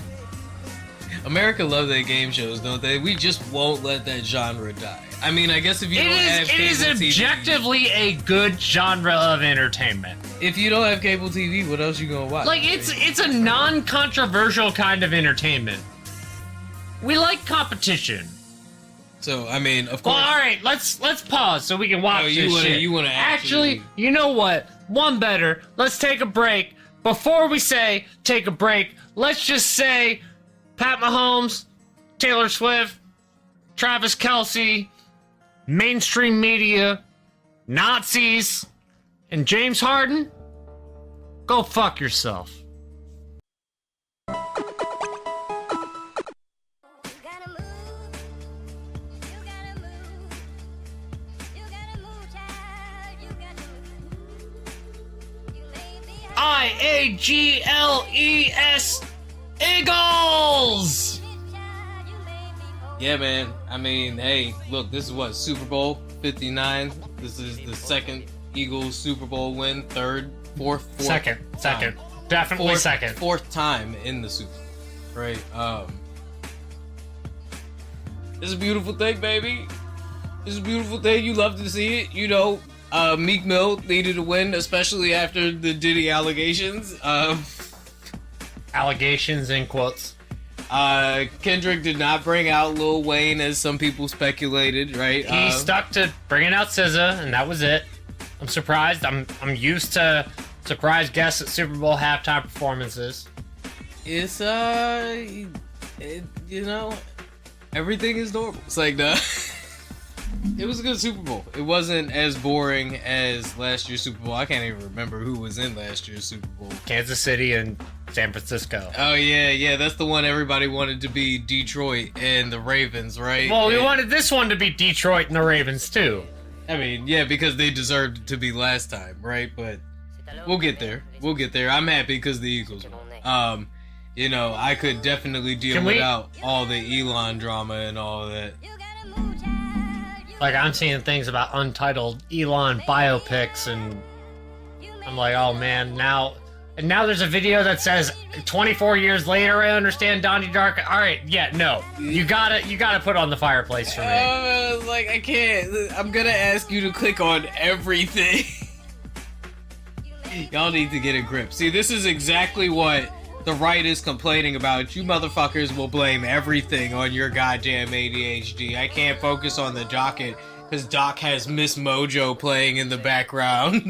America love their game shows, don't they? We just won't let that genre die. I mean, I guess if you don't have cable TV... It is objectively a good genre of entertainment. If you don't have cable TV, what else you gonna watch? Like, it's a non-controversial kind of entertainment. We like competition. So, I mean, of course... Well, alright, let's pause so we can watch this shit. You wanna actually... You know what? One better. Let's take a break. Before we say take a break, let's just say... Pat Mahomes, Taylor Swift, Travis Kelce, mainstream media, Nazis, and James Harden, Go fuck yourself. IAGLES Eagles! Yeah, man. I mean, hey, look, this is what, Super Bowl 59? This is the second Eagles Super Bowl win, third, fourth. Second. Definitely second. Fourth time in the Super Bowl, right? It's a beautiful thing, baby. It's a beautiful thing. You love to see it. You know, Meek Mill needed a win, especially after the Diddy allegations. Allegations in quotes. Kendrick did not bring out Lil Wayne as some people speculated, right? He stuck to bringing out SZA, and that was it. I'm surprised. I'm used to surprise guests at Super Bowl halftime performances. It's you know, everything is normal. It's like it was a good Super Bowl. It wasn't as boring as last year's Super Bowl. I can't even remember who was in last year's Super Bowl. Kansas City and San Francisco. Oh yeah, that's the one everybody wanted to be Detroit and the Ravens, right? Well, we wanted this one to be Detroit and the Ravens too. I mean, yeah, because they deserved it to be last time, right? But we'll get there. I'm happy because the Eagles won. You know, I could definitely deal without all the Elon drama and all that. Like, I'm seeing things about untitled Elon biopics, and I'm like, oh man, now there's a video that says 24 years later I understand Donnie Darko. All right, yeah, no, you gotta put on the fireplace for me. Like, I can't. I'm gonna ask you to click on everything. Y'all need to get a grip. See, this is exactly what the right is complaining about. You motherfuckers will blame everything on your goddamn ADHD. I can't focus on the docket because Doc has Miss Mojo playing in the background.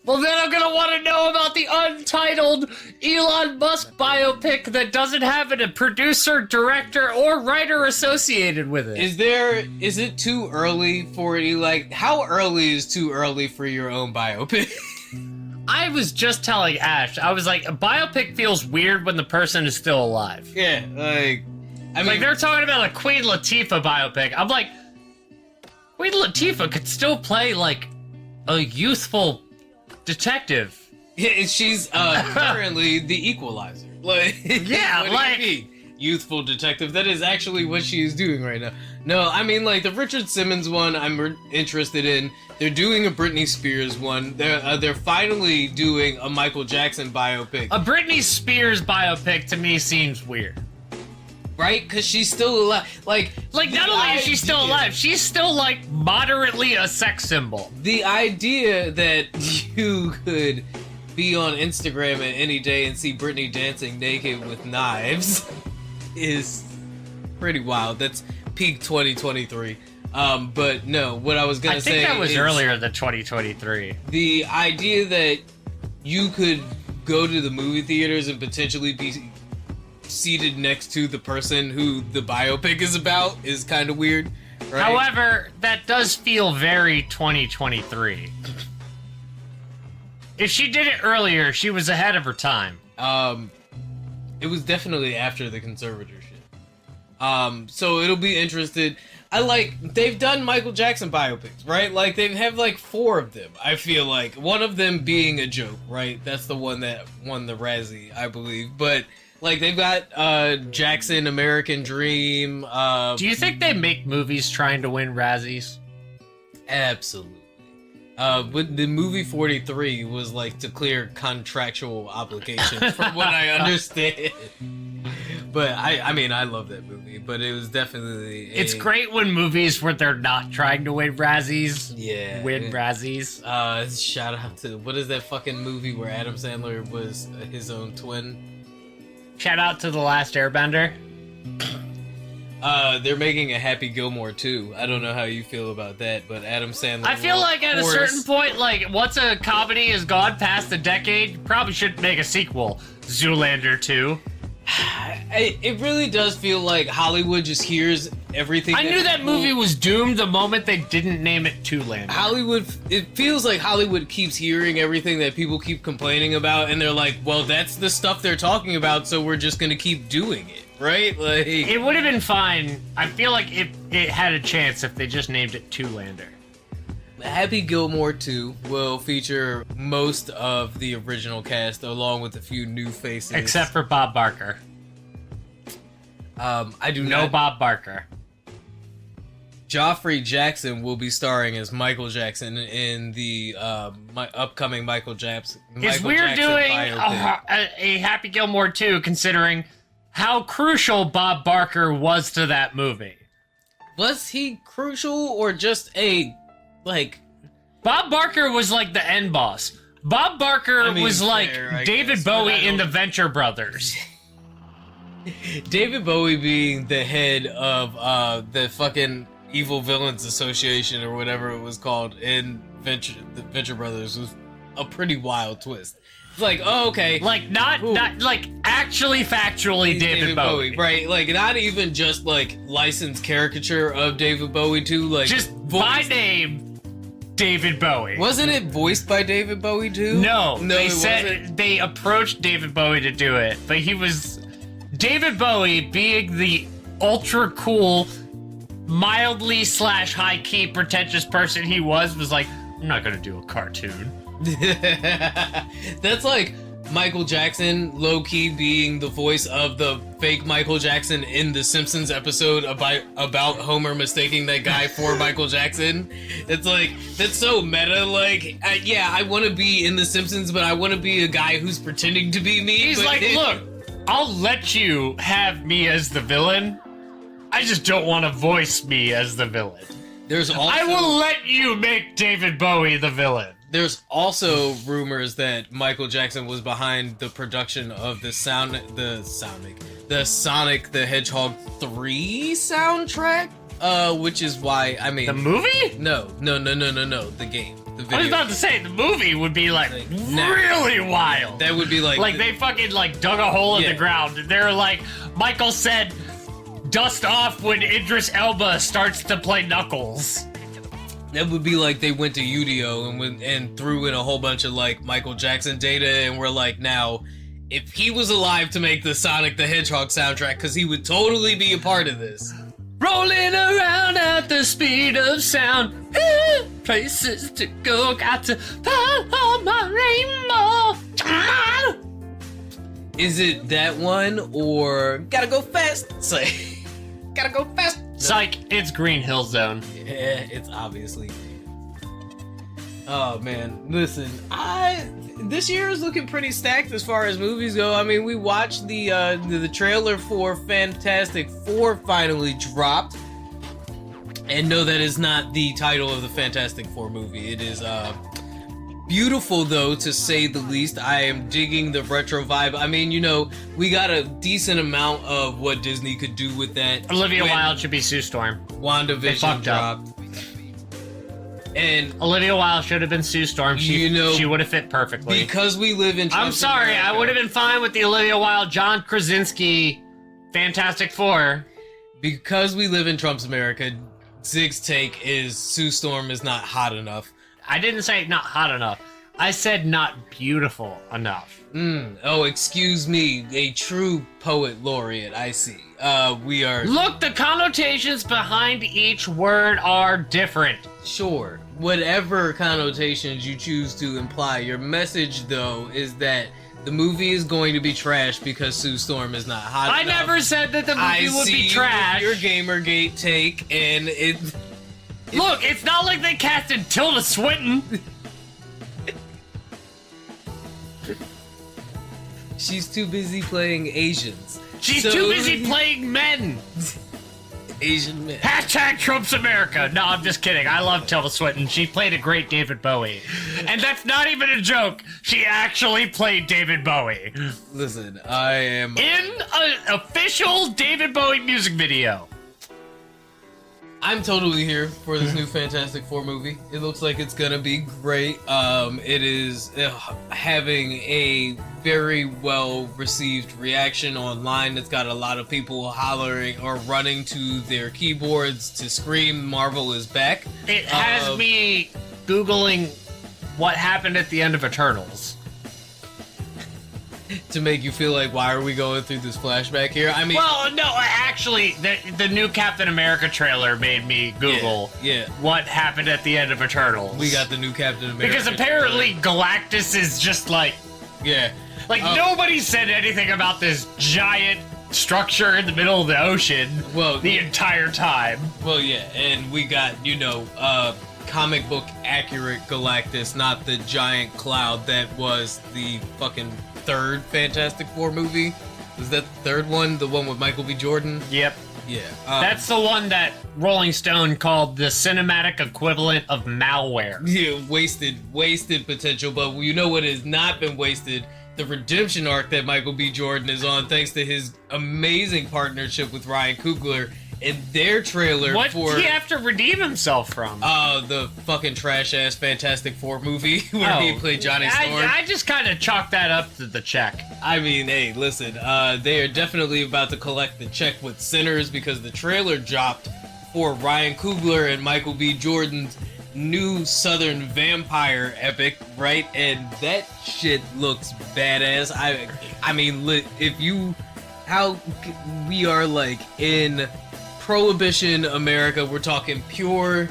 Well, then I'm gonna want to know about the untitled Elon Musk biopic that doesn't have a producer, director, or writer associated with it. Is it too early for it? Like, how early is too early for your own biopic? I was just telling Ash, I was like, a biopic feels weird when the person is still alive. Yeah, like, I mean, like, they're talking about a Queen Latifah biopic. I'm like, Queen Latifah could still play, like, a youthful detective. Yeah, she's currently the Equalizer. Like, yeah, like, youthful detective. That is actually what she is doing right now. No, I mean, like, the Richard Simmons one I'm interested in. They're doing a Britney Spears one. They're finally doing a Michael Jackson biopic. A Britney Spears biopic to me seems weird. Right? Because she's still alive. Like not only is she still alive, she's still, like, moderately a sex symbol. The idea that you could be on Instagram at any day and see Britney dancing naked with knives is pretty wild. That's peak 2023. But no, what I was gonna say, I think that was earlier than 2023. The idea that you could go to the movie theaters and potentially be seated next to the person who the biopic is about is kind of weird, right? However, that does feel very 2023. If she did it earlier, she was ahead of her time. It was definitely after the conservatorship. So it'll be interesting. They've done Michael Jackson biopics, right? Like, they have, like, 4 of them, I feel like. One of them being a joke, right? That's the one that won the Razzie, I believe. But, like, they've got, Jackson, American Dream, Do you think they make movies trying to win Razzies? Absolutely. But the movie 43 was, like, to clear contractual obligations, from what I understand. But I mean, I love that movie, but it was definitely It's great when movies where they're not trying to win Razzies win Razzies. Shout out to, what is that fucking movie where Adam Sandler was his own twin? Shout out to The Last Airbender. They're making a Happy Gilmore too. I don't know how you feel about that, but Adam Sandler. I feel like at a certain point, like, once a comedy has gone past a decade, you probably should make a sequel. Zoolander 2. It really does feel like Hollywood just hears everything. I knew that movie was doomed the moment they didn't name it Two-Lander. Hollywood, it feels like Hollywood keeps hearing everything that people keep complaining about, and they're like, well, that's the stuff they're talking about, so we're just gonna keep doing it, right? Like, it would have been fine. I feel like it had a chance if they just named it Two-Lander. Happy Gilmore 2 will feature most of the original cast, along with a few new faces. Except for Bob Barker. I do No not. Bob Barker. Joffrey Jackson will be starring as Michael Jackson in the upcoming Michael Jackson. Is we're doing biopic. a Happy Gilmore 2 considering how crucial Bob Barker was to that movie. Was he crucial or just a like? Bob Barker was like the end boss. Bob Barker was like fair, I David guess, but Bowie I in the don't- Venture Brothers. David Bowie being the head of the fucking Evil Villains Association or whatever it was called in the Venture Brothers was a pretty wild twist. It's like, oh, okay. Like not like actually factually David Bowie. Right? Like not even just like licensed caricature of David Bowie too, like Just by name David Bowie. Wasn't it voiced by David Bowie too? No, no, they it said wasn't. they approached David Bowie to do it, but he was David Bowie being the ultra cool, mildly / high key pretentious person he was like, I'm not gonna do a cartoon. That's like Michael Jackson low-key being the voice of the fake Michael Jackson in the Simpsons episode about Homer mistaking that guy for Michael Jackson. It's like, that's so meta. Like, yeah, I want to be in the Simpsons, but I want to be a guy who's pretending to be me. He's but like, look, I'll let you have me as the villain. I just don't want to voice me as the villain. There's also, I will let you make David Bowie the villain. There's also rumors that Michael Jackson was behind the production of the Sonic the Hedgehog 3 soundtrack, which is why, I mean... The movie? No, the game. The video. I was about to say, the movie would be like really wild. That would be like... They fucking like dug a hole in the ground. They're like, Michael said, dust off when Idris Elba starts to play Knuckles. That would be like they went to Udio and threw in a whole bunch of like Michael Jackson data and we're like, now, if he was alive to make the Sonic the Hedgehog soundtrack, because he would totally be a part of this. Rolling around at the speed of sound, places to go, got to follow my rainbow. Is it that one or gotta go fast? Say, gotta go fast. Psych, it's Green Hill Zone. Yeah, it's obviously. Oh man, listen, this year is looking pretty stacked as far as movies go. I mean, we watched the trailer for Fantastic Four finally dropped, and no, that is not the title of the Fantastic Four movie. It is beautiful though, to say the least. I am digging the retro vibe. I mean, you know, we got a decent amount of what Disney could do with that. Olivia Wilde should be Sue Storm. WandaVision dropped. And Olivia Wilde should have been Sue Storm. She would have fit perfectly. Because we live in I'm sorry, America, I would have been fine with the Olivia Wilde, John Krasinski, Fantastic Four. Because we live in Trump's America, Zig's take is Sue Storm is not hot enough. I didn't say not hot enough. I said not beautiful enough. Oh, excuse me, a true poet laureate, I see. We are... Look, the connotations behind each word are different. Sure, whatever connotations you choose to imply, your message, though, is that the movie is going to be trash because Sue Storm is not hot enough. I never said that the movie would be trash. Your GamerGate take, and it... Look, it's not like they casted Tilda Swinton. She's too busy playing Asians. She's too busy playing men. Asian men. Hashtag Trump's America. No, I'm just kidding. I love Tilda Swinton. She played a great David Bowie. And that's not even a joke. She actually played David Bowie. Listen, I am... In an official David Bowie music video. I'm totally here for this new Fantastic Four movie. It looks like it's gonna be great. It is having a very well received reaction online. It's got a lot of people hollering or running to their keyboards to scream Marvel is back. It has me Googling what happened at the end of Eternals. To make you feel like, why are we going through this flashback here? I mean, well, no, actually, the new Captain America trailer made me Google what happened at the end of Eternals. We got the new Captain America. Because apparently Galactus is just like... Yeah. Like, nobody said anything about this giant structure in the middle of the ocean the entire time. Well, yeah, and we got, comic book accurate Galactus, not the giant cloud that was the fucking third Fantastic Four movie. Was that the third one? The one with Michael B. Jordan? Yep. Yeah. That's the one that Rolling Stone called the cinematic equivalent of malware. Yeah, wasted potential, but you know what has not been wasted? The redemption arc that Michael B. Jordan is on, thanks to his amazing partnership with Ryan Coogler in their trailer what for... did he have to redeem himself from? The fucking trash-ass Fantastic Four movie where he played Johnny Storm. I just kind of chalked that up to the check. I mean, hey, listen, they are definitely about to collect the check with Sinners because the trailer dropped for Ryan Coogler and Michael B. Jordan's new Southern vampire epic, right? And that shit looks badass. I mean, how we are like in Prohibition America, we're talking pure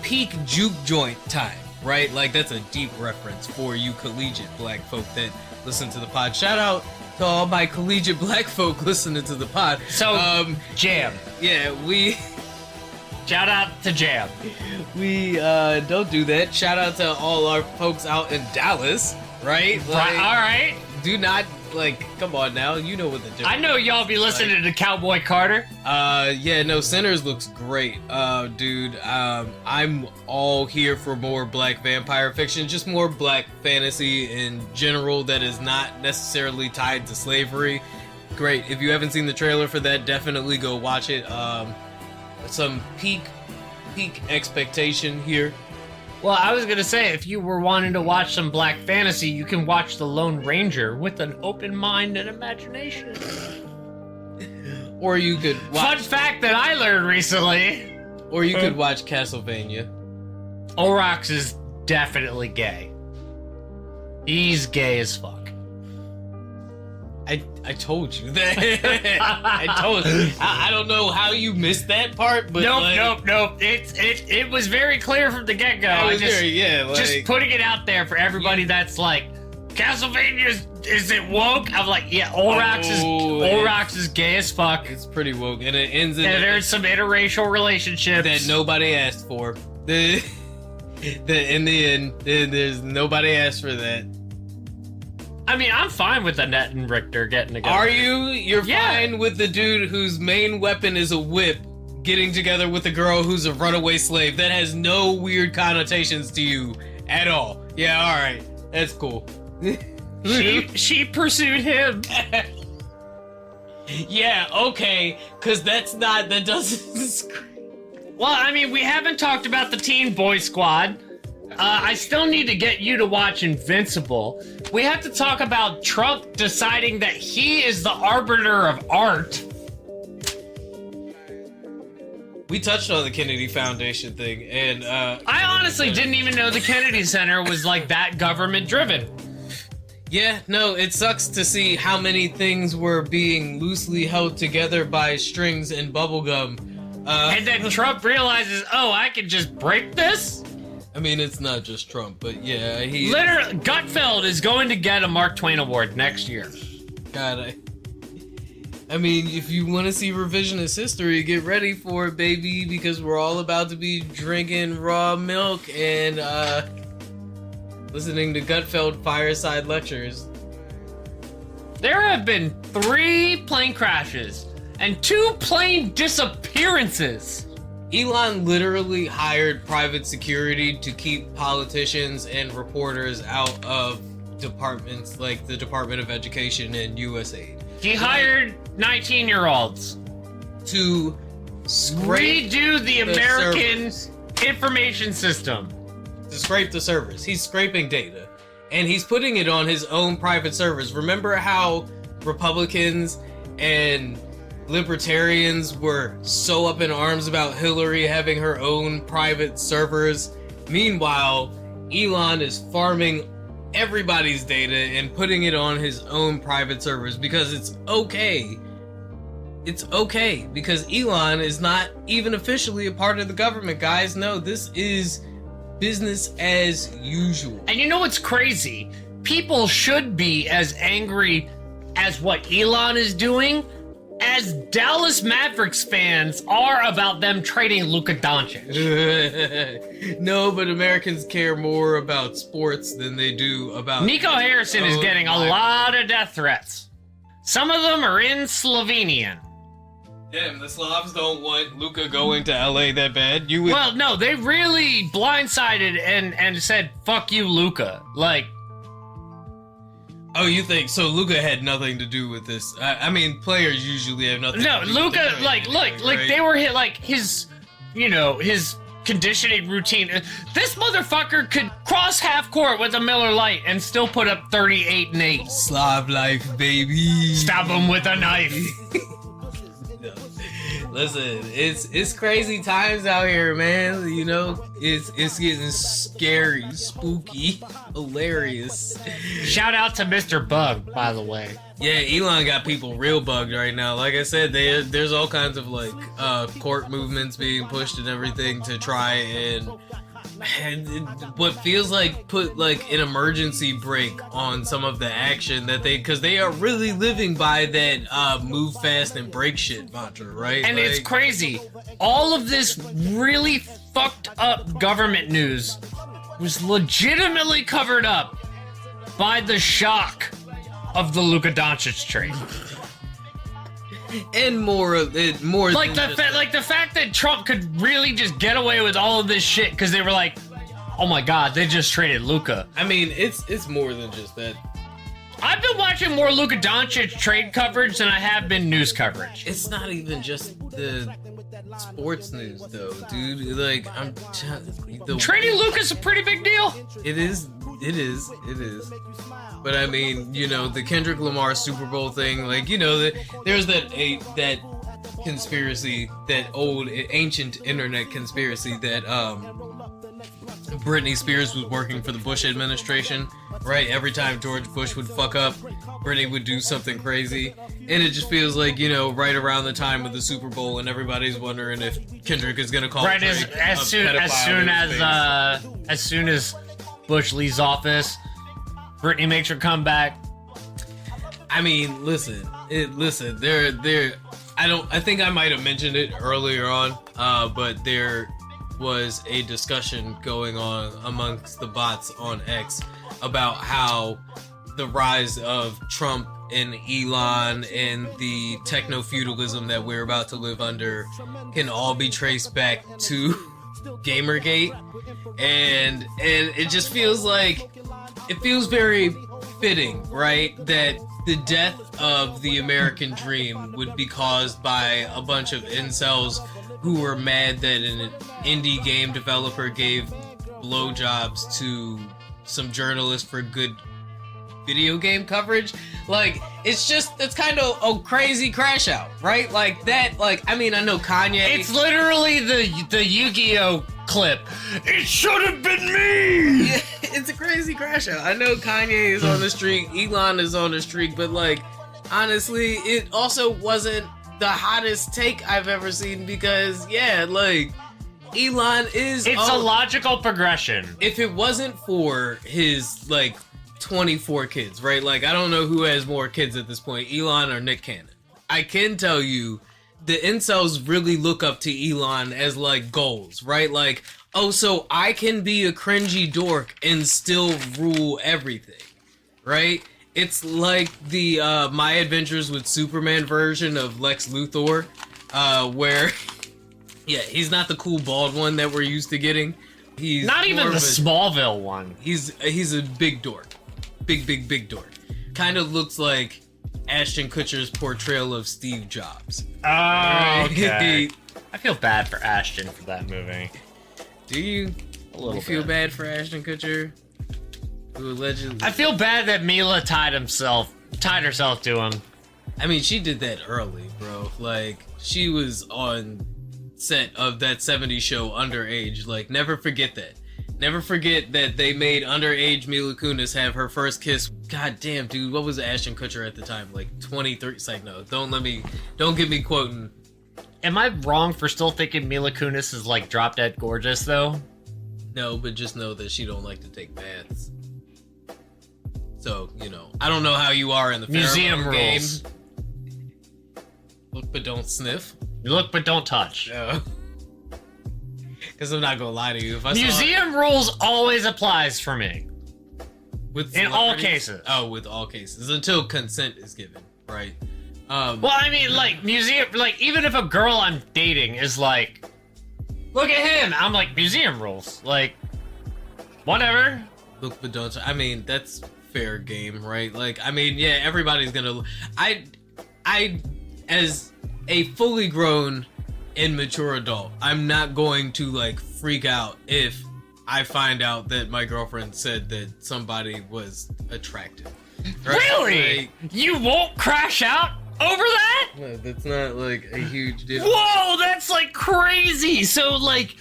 peak juke joint time, right? Like, that's a deep reference for you collegiate black folk that listen to the pod. Shout out to all my collegiate black folk listening to the pod. So, Jam. Yeah, Shout out to Jam. We don't do that. Shout out to all our folks out in Dallas, right? Like, all right. Do not, come on now. You know what the difference I know y'all be listening to Cowboy Carter. Yeah, no, Sinners looks great. Dude, I'm all here for more black vampire fiction, just more black fantasy in general that is not necessarily tied to slavery. Great. If you haven't seen the trailer for that, definitely go watch it. Some peak expectation here. Well, I was gonna say, if you were wanting to watch some black fantasy, you can watch The Lone Ranger with an open mind and imagination. Or you could watch... Fun fact that I learned recently. Or you could watch Castlevania. Orox is definitely gay. He's gay as fuck. I told you that. I told you. I don't know how you missed that part, but nope. It was very clear from the get-go. Just putting it out there for everybody that's like, Castlevania is it woke? I'm like, yeah, Orox is gay as fuck. It's pretty woke, and it ends in... And there's some interracial relationships that nobody asked for. In the end, there's nobody asked for that. I mean, I'm fine with Annette and Richter getting together. Are you? You're fine with the dude whose main weapon is a whip getting together with a girl who's a runaway slave? That has no weird connotations to you at all. Yeah, alright. That's cool. She pursued him. Yeah, okay. Because that doesn't... Well, I mean, we haven't talked about the Teen Boy Squad. I still need to get you to watch Invincible. We have to talk about Trump deciding that he is the arbiter of art. We touched on the Kennedy Foundation thing, and I honestly didn't even know the Kennedy Center was like that government-driven. Yeah, no, it sucks to see how many things were being loosely held together by strings and bubblegum. And then Trump realizes, oh, I can just break this? I mean, it's not just Trump, but yeah, he... Literally, Gutfeld is going to get a Mark Twain Award next year. God, I mean, if you want to see revisionist history, get ready for it, baby, because we're all about to be drinking raw milk and, listening to Gutfeld fireside lectures. There have been 3 plane crashes and 2 plane disappearances. Elon literally hired private security to keep politicians and reporters out of departments like the Department of Education and USAID. He hired 19-year-olds to redo the American information system. To scrape the servers. He's scraping data. and he's putting it on his own private servers. Remember how Republicans and libertarians were so up in arms about Hillary having her own private servers? Meanwhile, Elon is farming everybody's data and putting it on his own private servers because it's okay. It's okay because Elon is not even officially a part of the government, guys. No, this is business as usual. And you know what's crazy? People should be as angry as what Elon is doing as Dallas Mavericks fans are about them trading Luka Doncic. No, but Americans care more about sports than they do about... Nico Harrison is getting a lot of death threats. Some of them are in Slovenian. Damn, the Slavs don't want Luka going to LA that bad. Well, no, they really blindsided and said, fuck you, Luka. Like... Oh, you think so? Luka had nothing to do with this. I mean, players usually have nothing. No, to do Luka, with like they were hit, like his, his conditioning routine. This motherfucker could cross half court with a Miller Lite and still put up 38 and 8. Slav life, baby. Stab him with a knife. Listen, it's crazy times out here, man. You know, it's getting scary, spooky, hilarious. Shout out to Mr. Bug, by the way. Yeah, Elon got people real bugged right now. Like I said, there's all kinds of like court movements being pushed and everything to try and what feels like put like an emergency brake on some of the action that because they are really living by that move fast and break shit mantra, right? And like, it's crazy. All of this really fucked up government news was legitimately covered up by the shock of the Luka Doncic trade. And more like the fact that Trump could really just get away with all of this shit because they were like, oh my god, they just traded Luka. I mean, it's more than just that. I've been watching more Luka Doncic trade coverage than I have been news coverage. It's not even just the sports news though, dude. Like trading Luka's a pretty big deal. It is. But I mean, the Kendrick Lamar Super Bowl thing, like, there's that conspiracy, that old ancient internet conspiracy that Britney Spears was working for the Bush administration, right? Every time George Bush would fuck up, Britney would do something crazy. And it just feels like, right around the time of the Super Bowl and everybody's wondering if Kendrick is going to call Drake as soon as Bush leaves office, Britney makes her comeback. I mean, listen. I think I might have mentioned it earlier on, but there was a discussion going on amongst the bots on X about how the rise of Trump and Elon and the techno-feudalism that we're about to live under can all be traced back to GamerGate, and it just feels like it feels very fitting, right, that the death of the American dream would be caused by a bunch of incels who were mad that an indie game developer gave blowjobs to some journalists for good video game coverage. Like, it's kind of a crazy crash out, right? Like that, like, I mean, I know Kanye. It's literally the Yu-Gi-Oh clip. It should have been me! Yeah, it's a crazy crash out. I know Kanye is on the streak, Elon is on the streak, but like, honestly, it also wasn't the hottest take I've ever seen because, yeah, like, Elon is... It's a logical progression. If it wasn't for his, like, 24 kids, right? Like, I don't know who has more kids at this point, Elon or Nick Cannon. I can tell you, the incels really look up to Elon as, like, goals, right? Like, oh, so I can be a cringy dork and still rule everything, right? It's like the My Adventures with Superman version of Lex Luthor, where, yeah, he's not the cool bald one that we're used to getting. He's not even the Smallville one. He's a big dork. Big dork. Kind of looks like Ashton Kutcher's portrayal of Steve Jobs. Oh, okay. I feel bad for Ashton for that movie. Do you? A little You feel bad for Ashton Kutcher? Who allegedly... I feel bad that Mila tied herself to him. I mean, she did that early, bro. Like, she was on set of that 70s show underage. Like, never forget that. Never forget that they made underage Mila Kunis have her first kiss. God damn, dude, what was Ashton Kutcher at the time? Like 23. It's like, no, don't get me quoting. Am I wrong for still thinking Mila Kunis is like drop dead gorgeous though? No, but just know that she don't like to take baths. So, you know, I don't know how you are in the museum game. rules. Look but don't sniff. Look but don't touch. No. Because I'm not gonna lie to you. If I Museum rules always applies for me. In all cases. Oh, with all cases. Until consent is given, right? Well, I mean, like, museum, like, even if a girl I'm dating is like, look at him, I'm like, museum rules. Like, whatever. Look but don't. I mean, that's fair game, right? Like, I mean, yeah, everybody's gonna. I, as a fully grown and mature adult, I'm not going to like freak out if I find out that my girlfriend said that somebody was attractive. Right? Really? Like, you won't crash out over that? no, that's not like a huge deal. Whoa, that's like crazy. So like,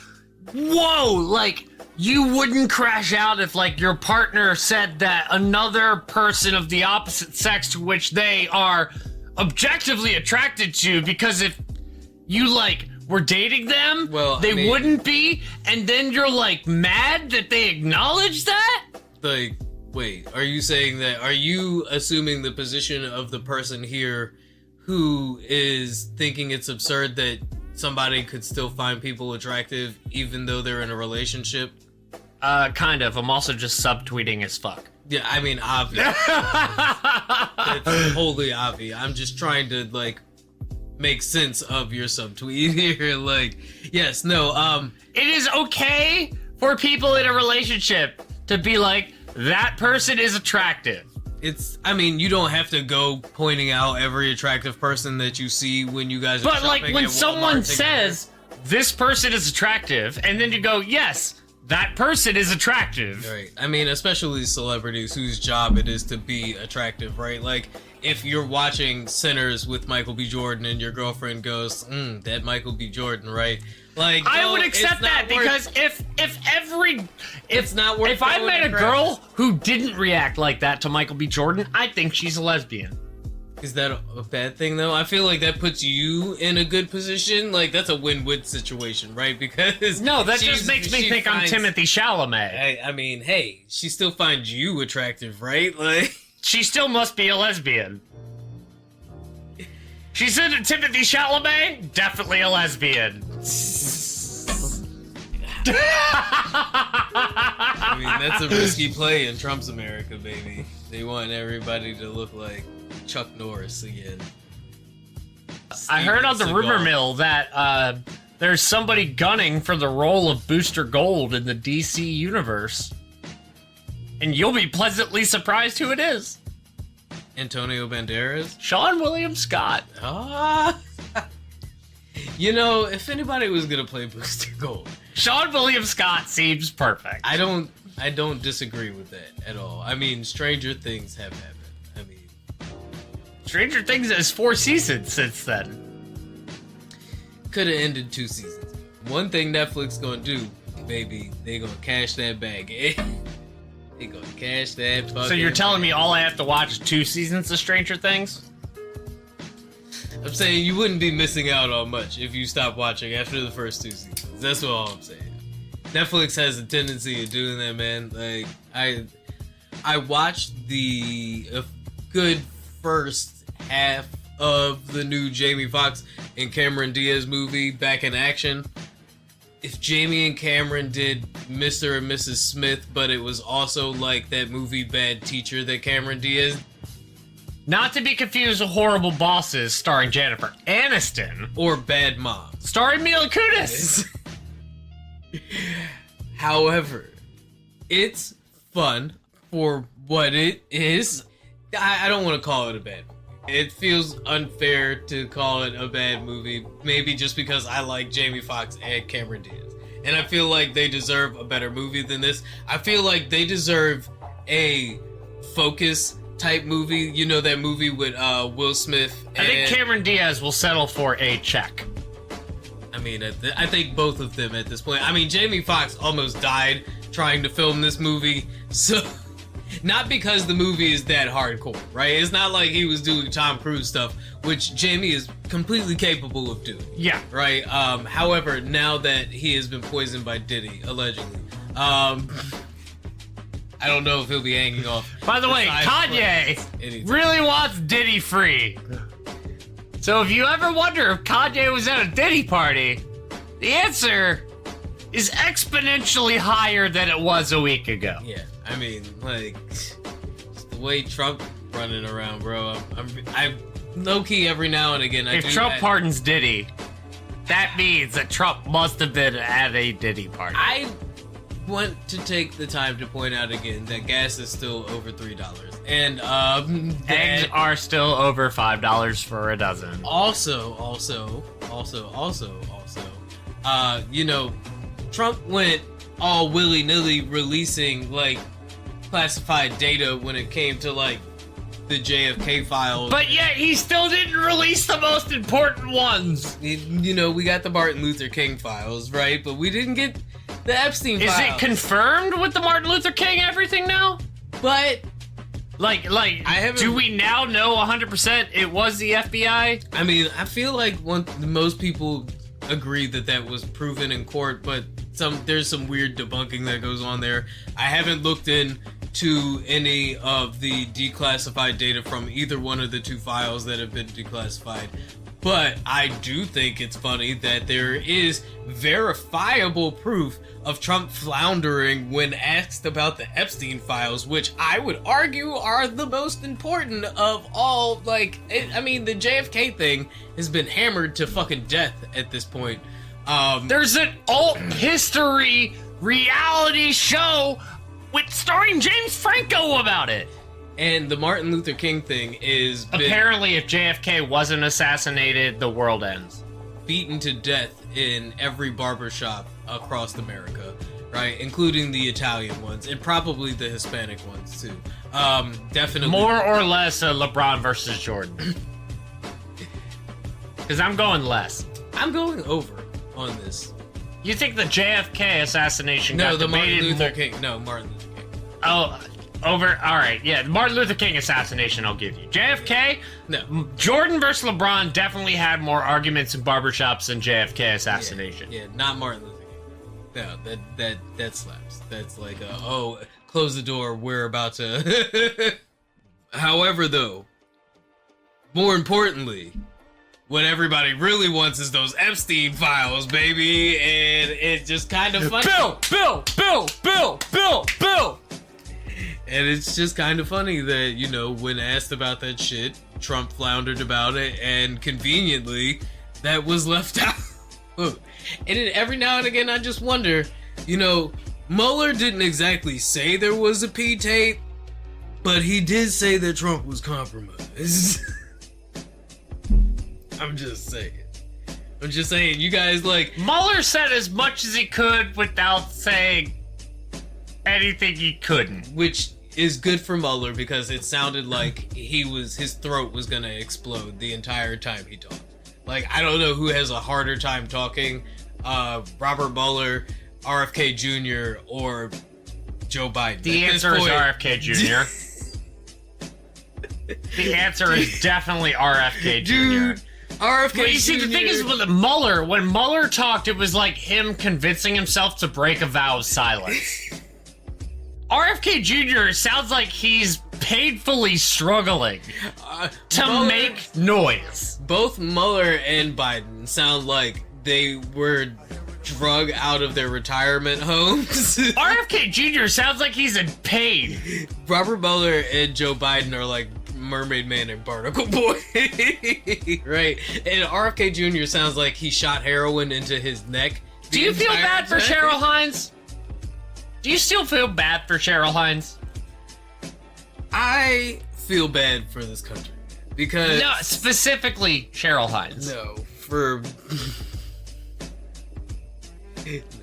whoa, like you wouldn't crash out if like your partner said that another person of the opposite sex to which they are objectively attracted to, because if you like were dating them, well, they I mean, wouldn't be, and then you're like mad that they acknowledge that? Like, wait, are you assuming the position of the person here who is thinking it's absurd that somebody could still find people attractive even though they're in a relationship? Kind of. I'm also just subtweeting as fuck. Yeah, I mean, obvious. It's wholly obvious. I'm just trying to, like, make sense of your subtweet here. Like, yes, no, It is okay for people in a relationship to be like, that person is attractive. I mean, you don't have to go pointing out every attractive person that you see when you guys are But like shopping when at Walmart someone together. says, this person is attractive, and then you go, yes, that person is attractive. Right. I mean, especially celebrities whose job it is to be attractive, right? Like, if you're watching Sinners with Michael B. Jordan and your girlfriend goes, that Michael B. Jordan, right? Like, I no, would accept that because if it's not worth if I going met to a girl who didn't react like that to Michael B. Jordan, I think she's a lesbian. Is that a bad thing, though? I feel like that puts you in a good position. Like, that's a win-win situation, right? Because no, that just makes me think I'm Timothy Chalamet. I mean, hey, she still finds you attractive, right? Like, she still must be a lesbian. She's in Timothy Chalamet, definitely a lesbian. I mean, that's a risky play in Trump's America, baby. They want everybody to look like Chuck Norris again. I heard on the Seagal. rumor mill that there's somebody gunning for the role of Booster Gold in the DC universe. And you'll be pleasantly surprised who it is. Antonio Banderas? Sean William Scott. Ah. You know, if anybody was gonna play Booster Gold, Sean William Scott seems perfect. I don't disagree with that at all. I mean, stranger things have happened. I mean, Stranger Things has 4 seasons since then. could have ended 2 seasons. One thing Netflix gonna do, baby, they gonna cash that bag. They gonna cash that fucking So you're telling bag. me all I have to watch is 2 seasons of Stranger Things? I'm saying you wouldn't be missing out on much if you stopped watching after the first 2 seasons. That's all I'm saying. Netflix has a tendency of doing that, man. Like, I watched a good first half of the new Jamie Foxx and Cameron Diaz movie, Back in Action. If Jamie and Cameron did Mr. and Mrs. Smith, but it was also like that movie Bad Teacher that Cameron Diaz. Not to be confused with Horrible Bosses starring Jennifer Aniston. Or Bad Mom. Starring Mila Kunis. However, it's fun for what it is. I don't want to call it a bad movie. It feels unfair to call it a bad movie, maybe just because I like Jamie Foxx and Cameron Diaz. And I feel like they deserve a better movie than this. I feel like they deserve a focus type movie. You know that movie with Will Smith? I think Cameron Diaz will settle for a check. I mean, I think both of them at this point. I mean, Jamie Foxx almost died trying to film this movie, so not because the movie is that hardcore, right? It's not like he was doing Tom Cruise stuff, which Jamie is completely capable of doing. Yeah. Right? However, now that he has been poisoned by Diddy, allegedly, I don't know if he'll be hanging off. By the way, Kanye really wants Diddy free. So if you ever wonder if Kanye was at a Diddy party, the answer is exponentially higher than it was a week ago. Yeah, I mean, like, the way Trump running around, bro. I'm low-key every now and again. If Trump pardons Diddy, that means that Trump must have been at a Diddy party. I want to take the time to point out again that gas is still over $3. And eggs are still over $5 for a dozen. Also, you know, Trump went all willy-nilly releasing like classified data when it came to like the JFK files. But yet he still didn't release the most important ones. You know, we got the Martin Luther King files, right? But we didn't get the Epstein files. Is it confirmed with the Martin Luther King everything now? But do we now know 100% it was the FBI? I mean, I feel like most people agree that was proven in court, but there's some weird debunking that goes on there. I haven't looked into any of the declassified data from either one of the two files that have been declassified. But I do think it's funny that there is verifiable proof of Trump floundering when asked about the Epstein files, which I would argue are the most important of all. Like, I mean, the JFK thing has been hammered to fucking death at this point. There's an alt history reality show starring James Franco about it. And the Martin Luther King thing is apparently, if JFK wasn't assassinated, the world ends. Beaten to death in every barbershop across America, right? Including the Italian ones and probably the Hispanic ones too. Definitely more or less a LeBron versus Jordan. Because I'm going less. I'm going over on this. You think the JFK assassination got debated? Martin Luther King. No, Martin Luther King. Oh. Over, all right, yeah, the Martin Luther King assassination I'll give you. JFK, no. Jordan versus LeBron definitely had more arguments in barbershops than JFK assassination. Yeah, not Martin Luther King. No, that slaps. That's like, close the door, we're about to... However, though, more importantly, what everybody really wants is those Epstein files, baby, and it's just kind of funny. Bill! And it's just kind of funny that, you know, when asked about that shit, Trump floundered about it, and conveniently, that was left out. And then every now and again, I just wonder, you know, Mueller didn't exactly say there was a P-tape, but he did say that Trump was compromised. I'm just saying, you guys, like... Mueller said as much as he could without saying anything he couldn't. Which is good for Mueller because it sounded like his throat was gonna explode the entire time he talked. Like, I don't know who has a harder time talking, Robert Mueller, RFK Jr., or Joe Biden. The answer is RFK Jr. The answer is definitely RFK Jr. Dude, RFK But you see, the thing is with Mueller, when Mueller talked, it was like him convincing himself to break a vow of silence. RFK Jr. sounds like he's painfully struggling to make noise. Both Mueller and Biden sound like they were drug out of their retirement homes. RFK Jr. sounds like he's in pain. Robert Mueller and Joe Biden are like Mermaid Man and Barnacle Boy. Right? And RFK Jr. sounds like he shot heroin into his neck. Do you feel bad for Cheryl Hines? Do you still feel bad for Cheryl Hines? I feel bad for this country because... No, specifically Cheryl Hines. No, for...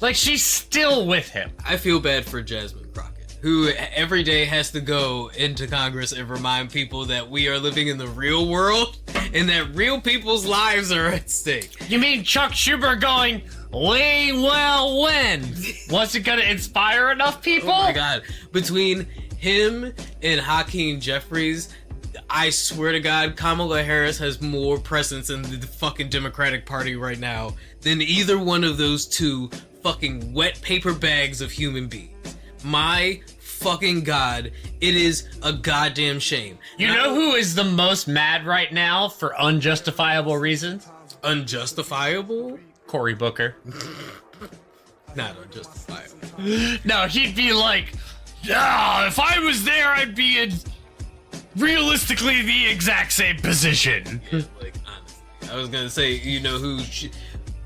Like, she's still with him. I feel bad for Jasmine Crockett who every day has to go into Congress and remind people that we are living in the real world and that real people's lives are at stake. You mean Chuck Schumer going, "We will win"? Was it gonna inspire enough people? Oh my god. Between him and Hakeem Jeffries, I swear to God, Kamala Harris has more presence in the fucking Democratic Party right now than either one of those two fucking wet paper bags of human beings. My fucking god, it is a goddamn shame. You know who is the most mad right now for unjustifiable reasons? Unjustifiable? Cory Booker. Not unjustifiable. No, he'd be like, "Yeah, if I was there, I'd be in realistically the exact same position." Like, honestly, I was gonna say, you know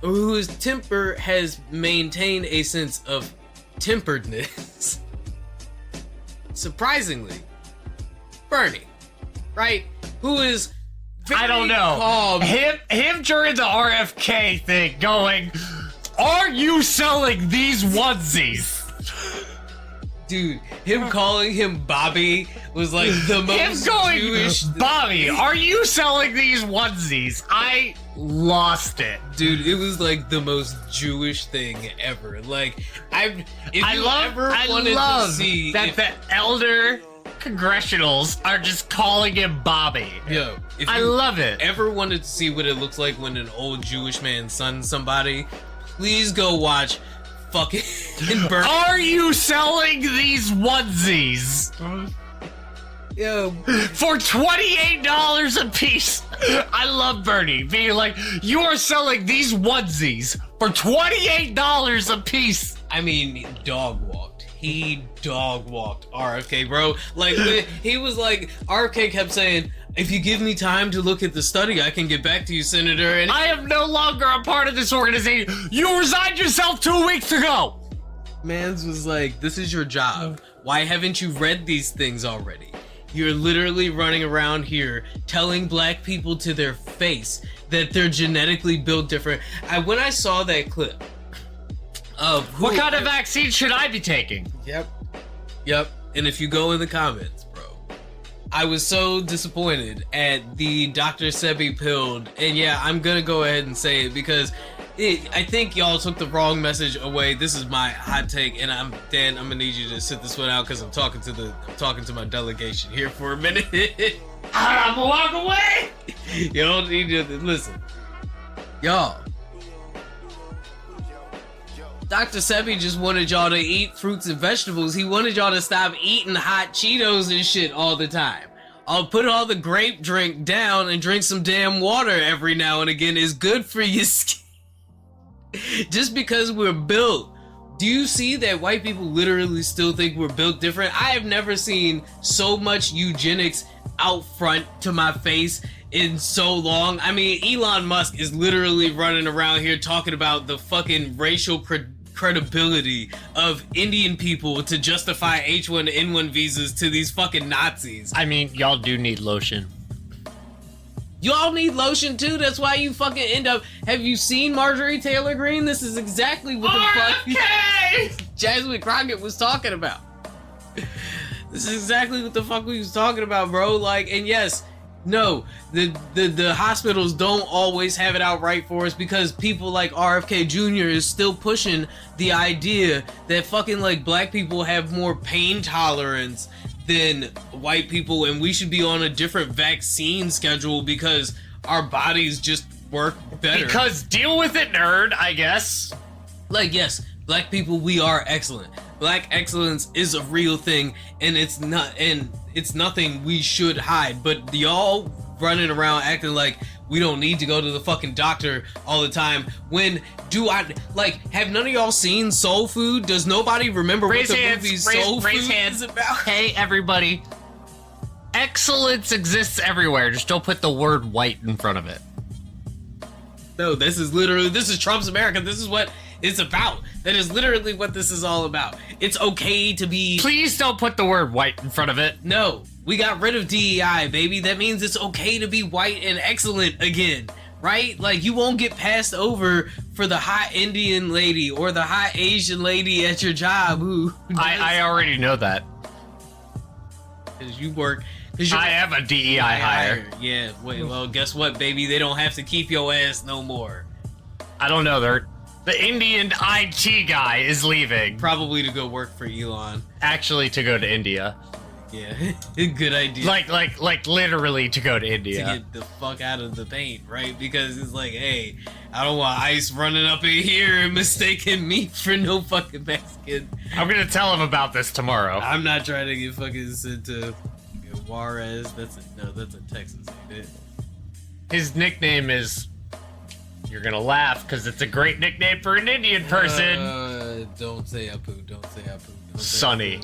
whose temper has maintained a sense of temperedness. Surprisingly, Bernie, right? Who is I don't know. calm. Him during the RFK thing going, "Are you selling these onesies?" Dude, him calling him Bobby was like the most Him going, Jewish. "Bobby, are you selling these onesies?" I lost it. Dude, it was like the most Jewish thing ever. Like, I love to see that the elder congressionals are just calling him Bobby. Yo, if I you love it. ever wanted to see what it looks like when an old Jewish man sons somebody, please go watch fucking Bernie. Are you selling these onesies Yo, for $28 a piece? I love Bernie being like, "You are selling these onesies for $28 a piece." I mean, dog walked. He dog walked RFK, bro. Like, he was like, RFK kept saying, "If you give me time to look at the study, I can get back to you, Senator." And I am no longer a part of this organization. You resigned yourself 2 weeks ago. Mans was like, "This is your job. Why haven't you read these things already? You're literally running around here telling black people to their face that they're genetically built different." When I saw that clip of What kind of vaccine should I be taking? Yep. And if you go in the comments, bro, I was so disappointed at the Dr. Sebi pilled, and yeah, I'm gonna go ahead and say it because I think y'all took the wrong message away. This is my hot take, and Dan, I'm gonna need you to sit this one out because I'm talking to my delegation here for a minute. I'm gonna walk away. You don't need to listen, y'all. Dr. Sebi just wanted y'all to eat fruits and vegetables. He wanted y'all to stop eating hot Cheetos and shit all the time. I'll put all the grape drink down and drink some damn water every now and again is good for your skin. Just because we're built. Do you see that white people literally still think we're built different? I have never seen so much eugenics out front to my face in so long. I mean, Elon Musk is literally running around here talking about the fucking racial credibility of Indian people to justify H1N1 visas to these fucking Nazis. I mean, y'all do need lotion. Y'all need lotion too. That's why you fucking end up. Have you seen Marjorie Taylor Greene? This is exactly what the fuck Jasmine Crockett was talking about. This is exactly what the fuck we was talking about, bro. Like, and yes, no, the hospitals don't always have it out right for us because people like RFK Jr. is still pushing the idea that fucking like black people have more pain tolerance than white people and we should be on a different vaccine schedule because our bodies just work better. Because deal with it, nerd, I guess. Like, yes, black people, we are excellent. Black excellence is a real thing, and it's nothing we should hide. But y'all running around acting like we don't need to go to the fucking doctor all the time. When do I, like, have none of y'all seen Soul Food? Does nobody remember what the movie Soul Food is about? Hey, everybody. Excellence exists everywhere. Just don't put the word white in front of it. No, this is Trump's America. This is what it's about. That is literally what this is all about. It's okay to be... Please don't put the word white in front of it. No, we got rid of DEI, baby. That means it's okay to be white and excellent again. right? Like, you won't get passed over for the hot Indian lady or the hot Asian lady at your job who... I already know that. Because you work... I am a DEI hire. Yeah, wait, well, guess what, baby? They don't have to keep your ass no more. I don't know, the Indian IT guy is leaving. Probably to go work for Elon. Actually, to go to India. Yeah, good idea. Like literally to go to India. To get the fuck out of the paint, right? Because it's like, hey, I don't want ICE running up in here and mistaking me for no fucking Mexican. I'm gonna tell him about this tomorrow. I'm not trying to get fucking sent to Juarez. That's in Texas, ain't it? His nickname is... You're gonna laugh, because it's a great nickname for an Indian person. Don't say Apu. Don't say Apu. Sonny.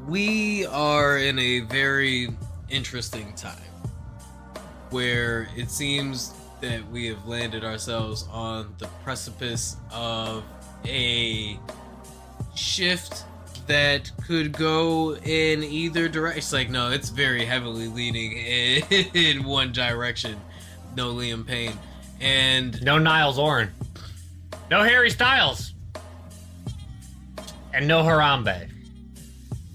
We are in a very interesting time where it seems that we have landed ourselves on the precipice of a shift that could go in either direction. It's like, no, it's very heavily leaning in one direction. No Liam Payne. And no Niles Oren. No Harry Styles. And no Harambe.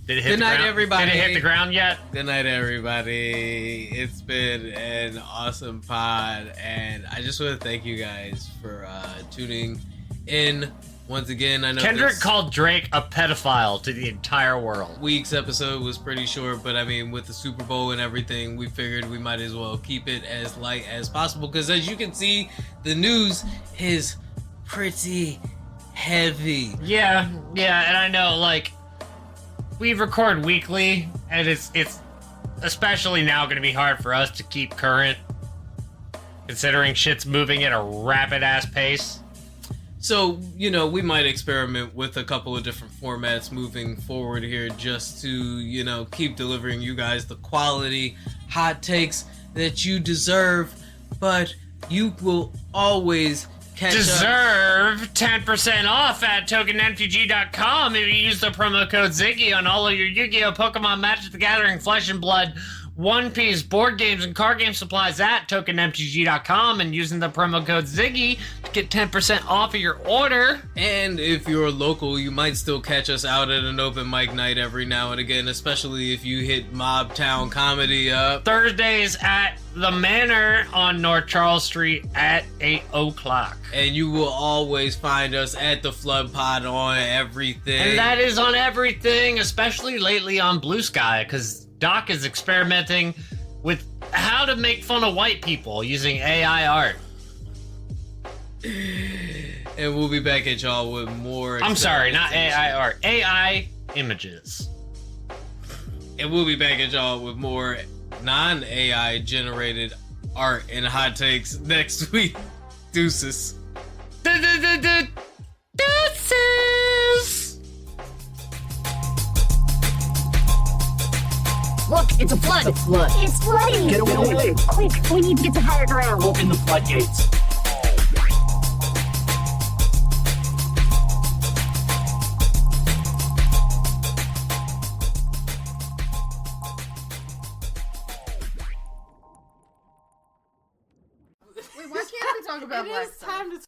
Did it hit Good the night, ground? everybody. Did it hit the ground yet? Good night, everybody. It's been an awesome pod, and I just want to thank you guys for tuning in once again. I know Kendrick called Drake a pedophile to the entire world. Week's episode was pretty short, but I mean, with the Super Bowl and everything, we figured we might as well keep it as light as possible, because as you can see, the news is pretty heavy. Yeah, and I know, like, we record weekly, and it's especially now going to be hard for us to keep current, considering shit's moving at a rapid-ass pace. So, you know, we might experiment with a couple of different formats moving forward here just to, you know, keep delivering you guys the quality hot takes that you deserve, but you will always deserve 10% off at tokenmtg.com if you use the promo code Ziggy on all of your Yu-Gi-Oh! Pokemon Magic the Gathering Flesh and Blood One Piece board games and card game supplies at tokenmtg.com, and using the promo code Ziggy to get 10% off of your order. And if you're local, you might still catch us out at an open mic night every now and again, especially if you hit Mob Town Comedy up. Thursdays at the Manor on North Charles Street at 8 o'clock. And you will always find us at the Flood Pod on everything. And that is on everything, especially lately on Blue Sky, because Doc is experimenting with how to make fun of white people using AI art. And we'll be back at y'all with more... I'm sorry, not AI art. AI images. And we'll be back at y'all with more non-AI generated art and hot takes next week. Deuces. Deuces! Look, it's a flood. It's a flood. It's flooding. Get away. Quick, we need to get to higher ground. Open the floodgates. Wait, why can't we talk about black stuff?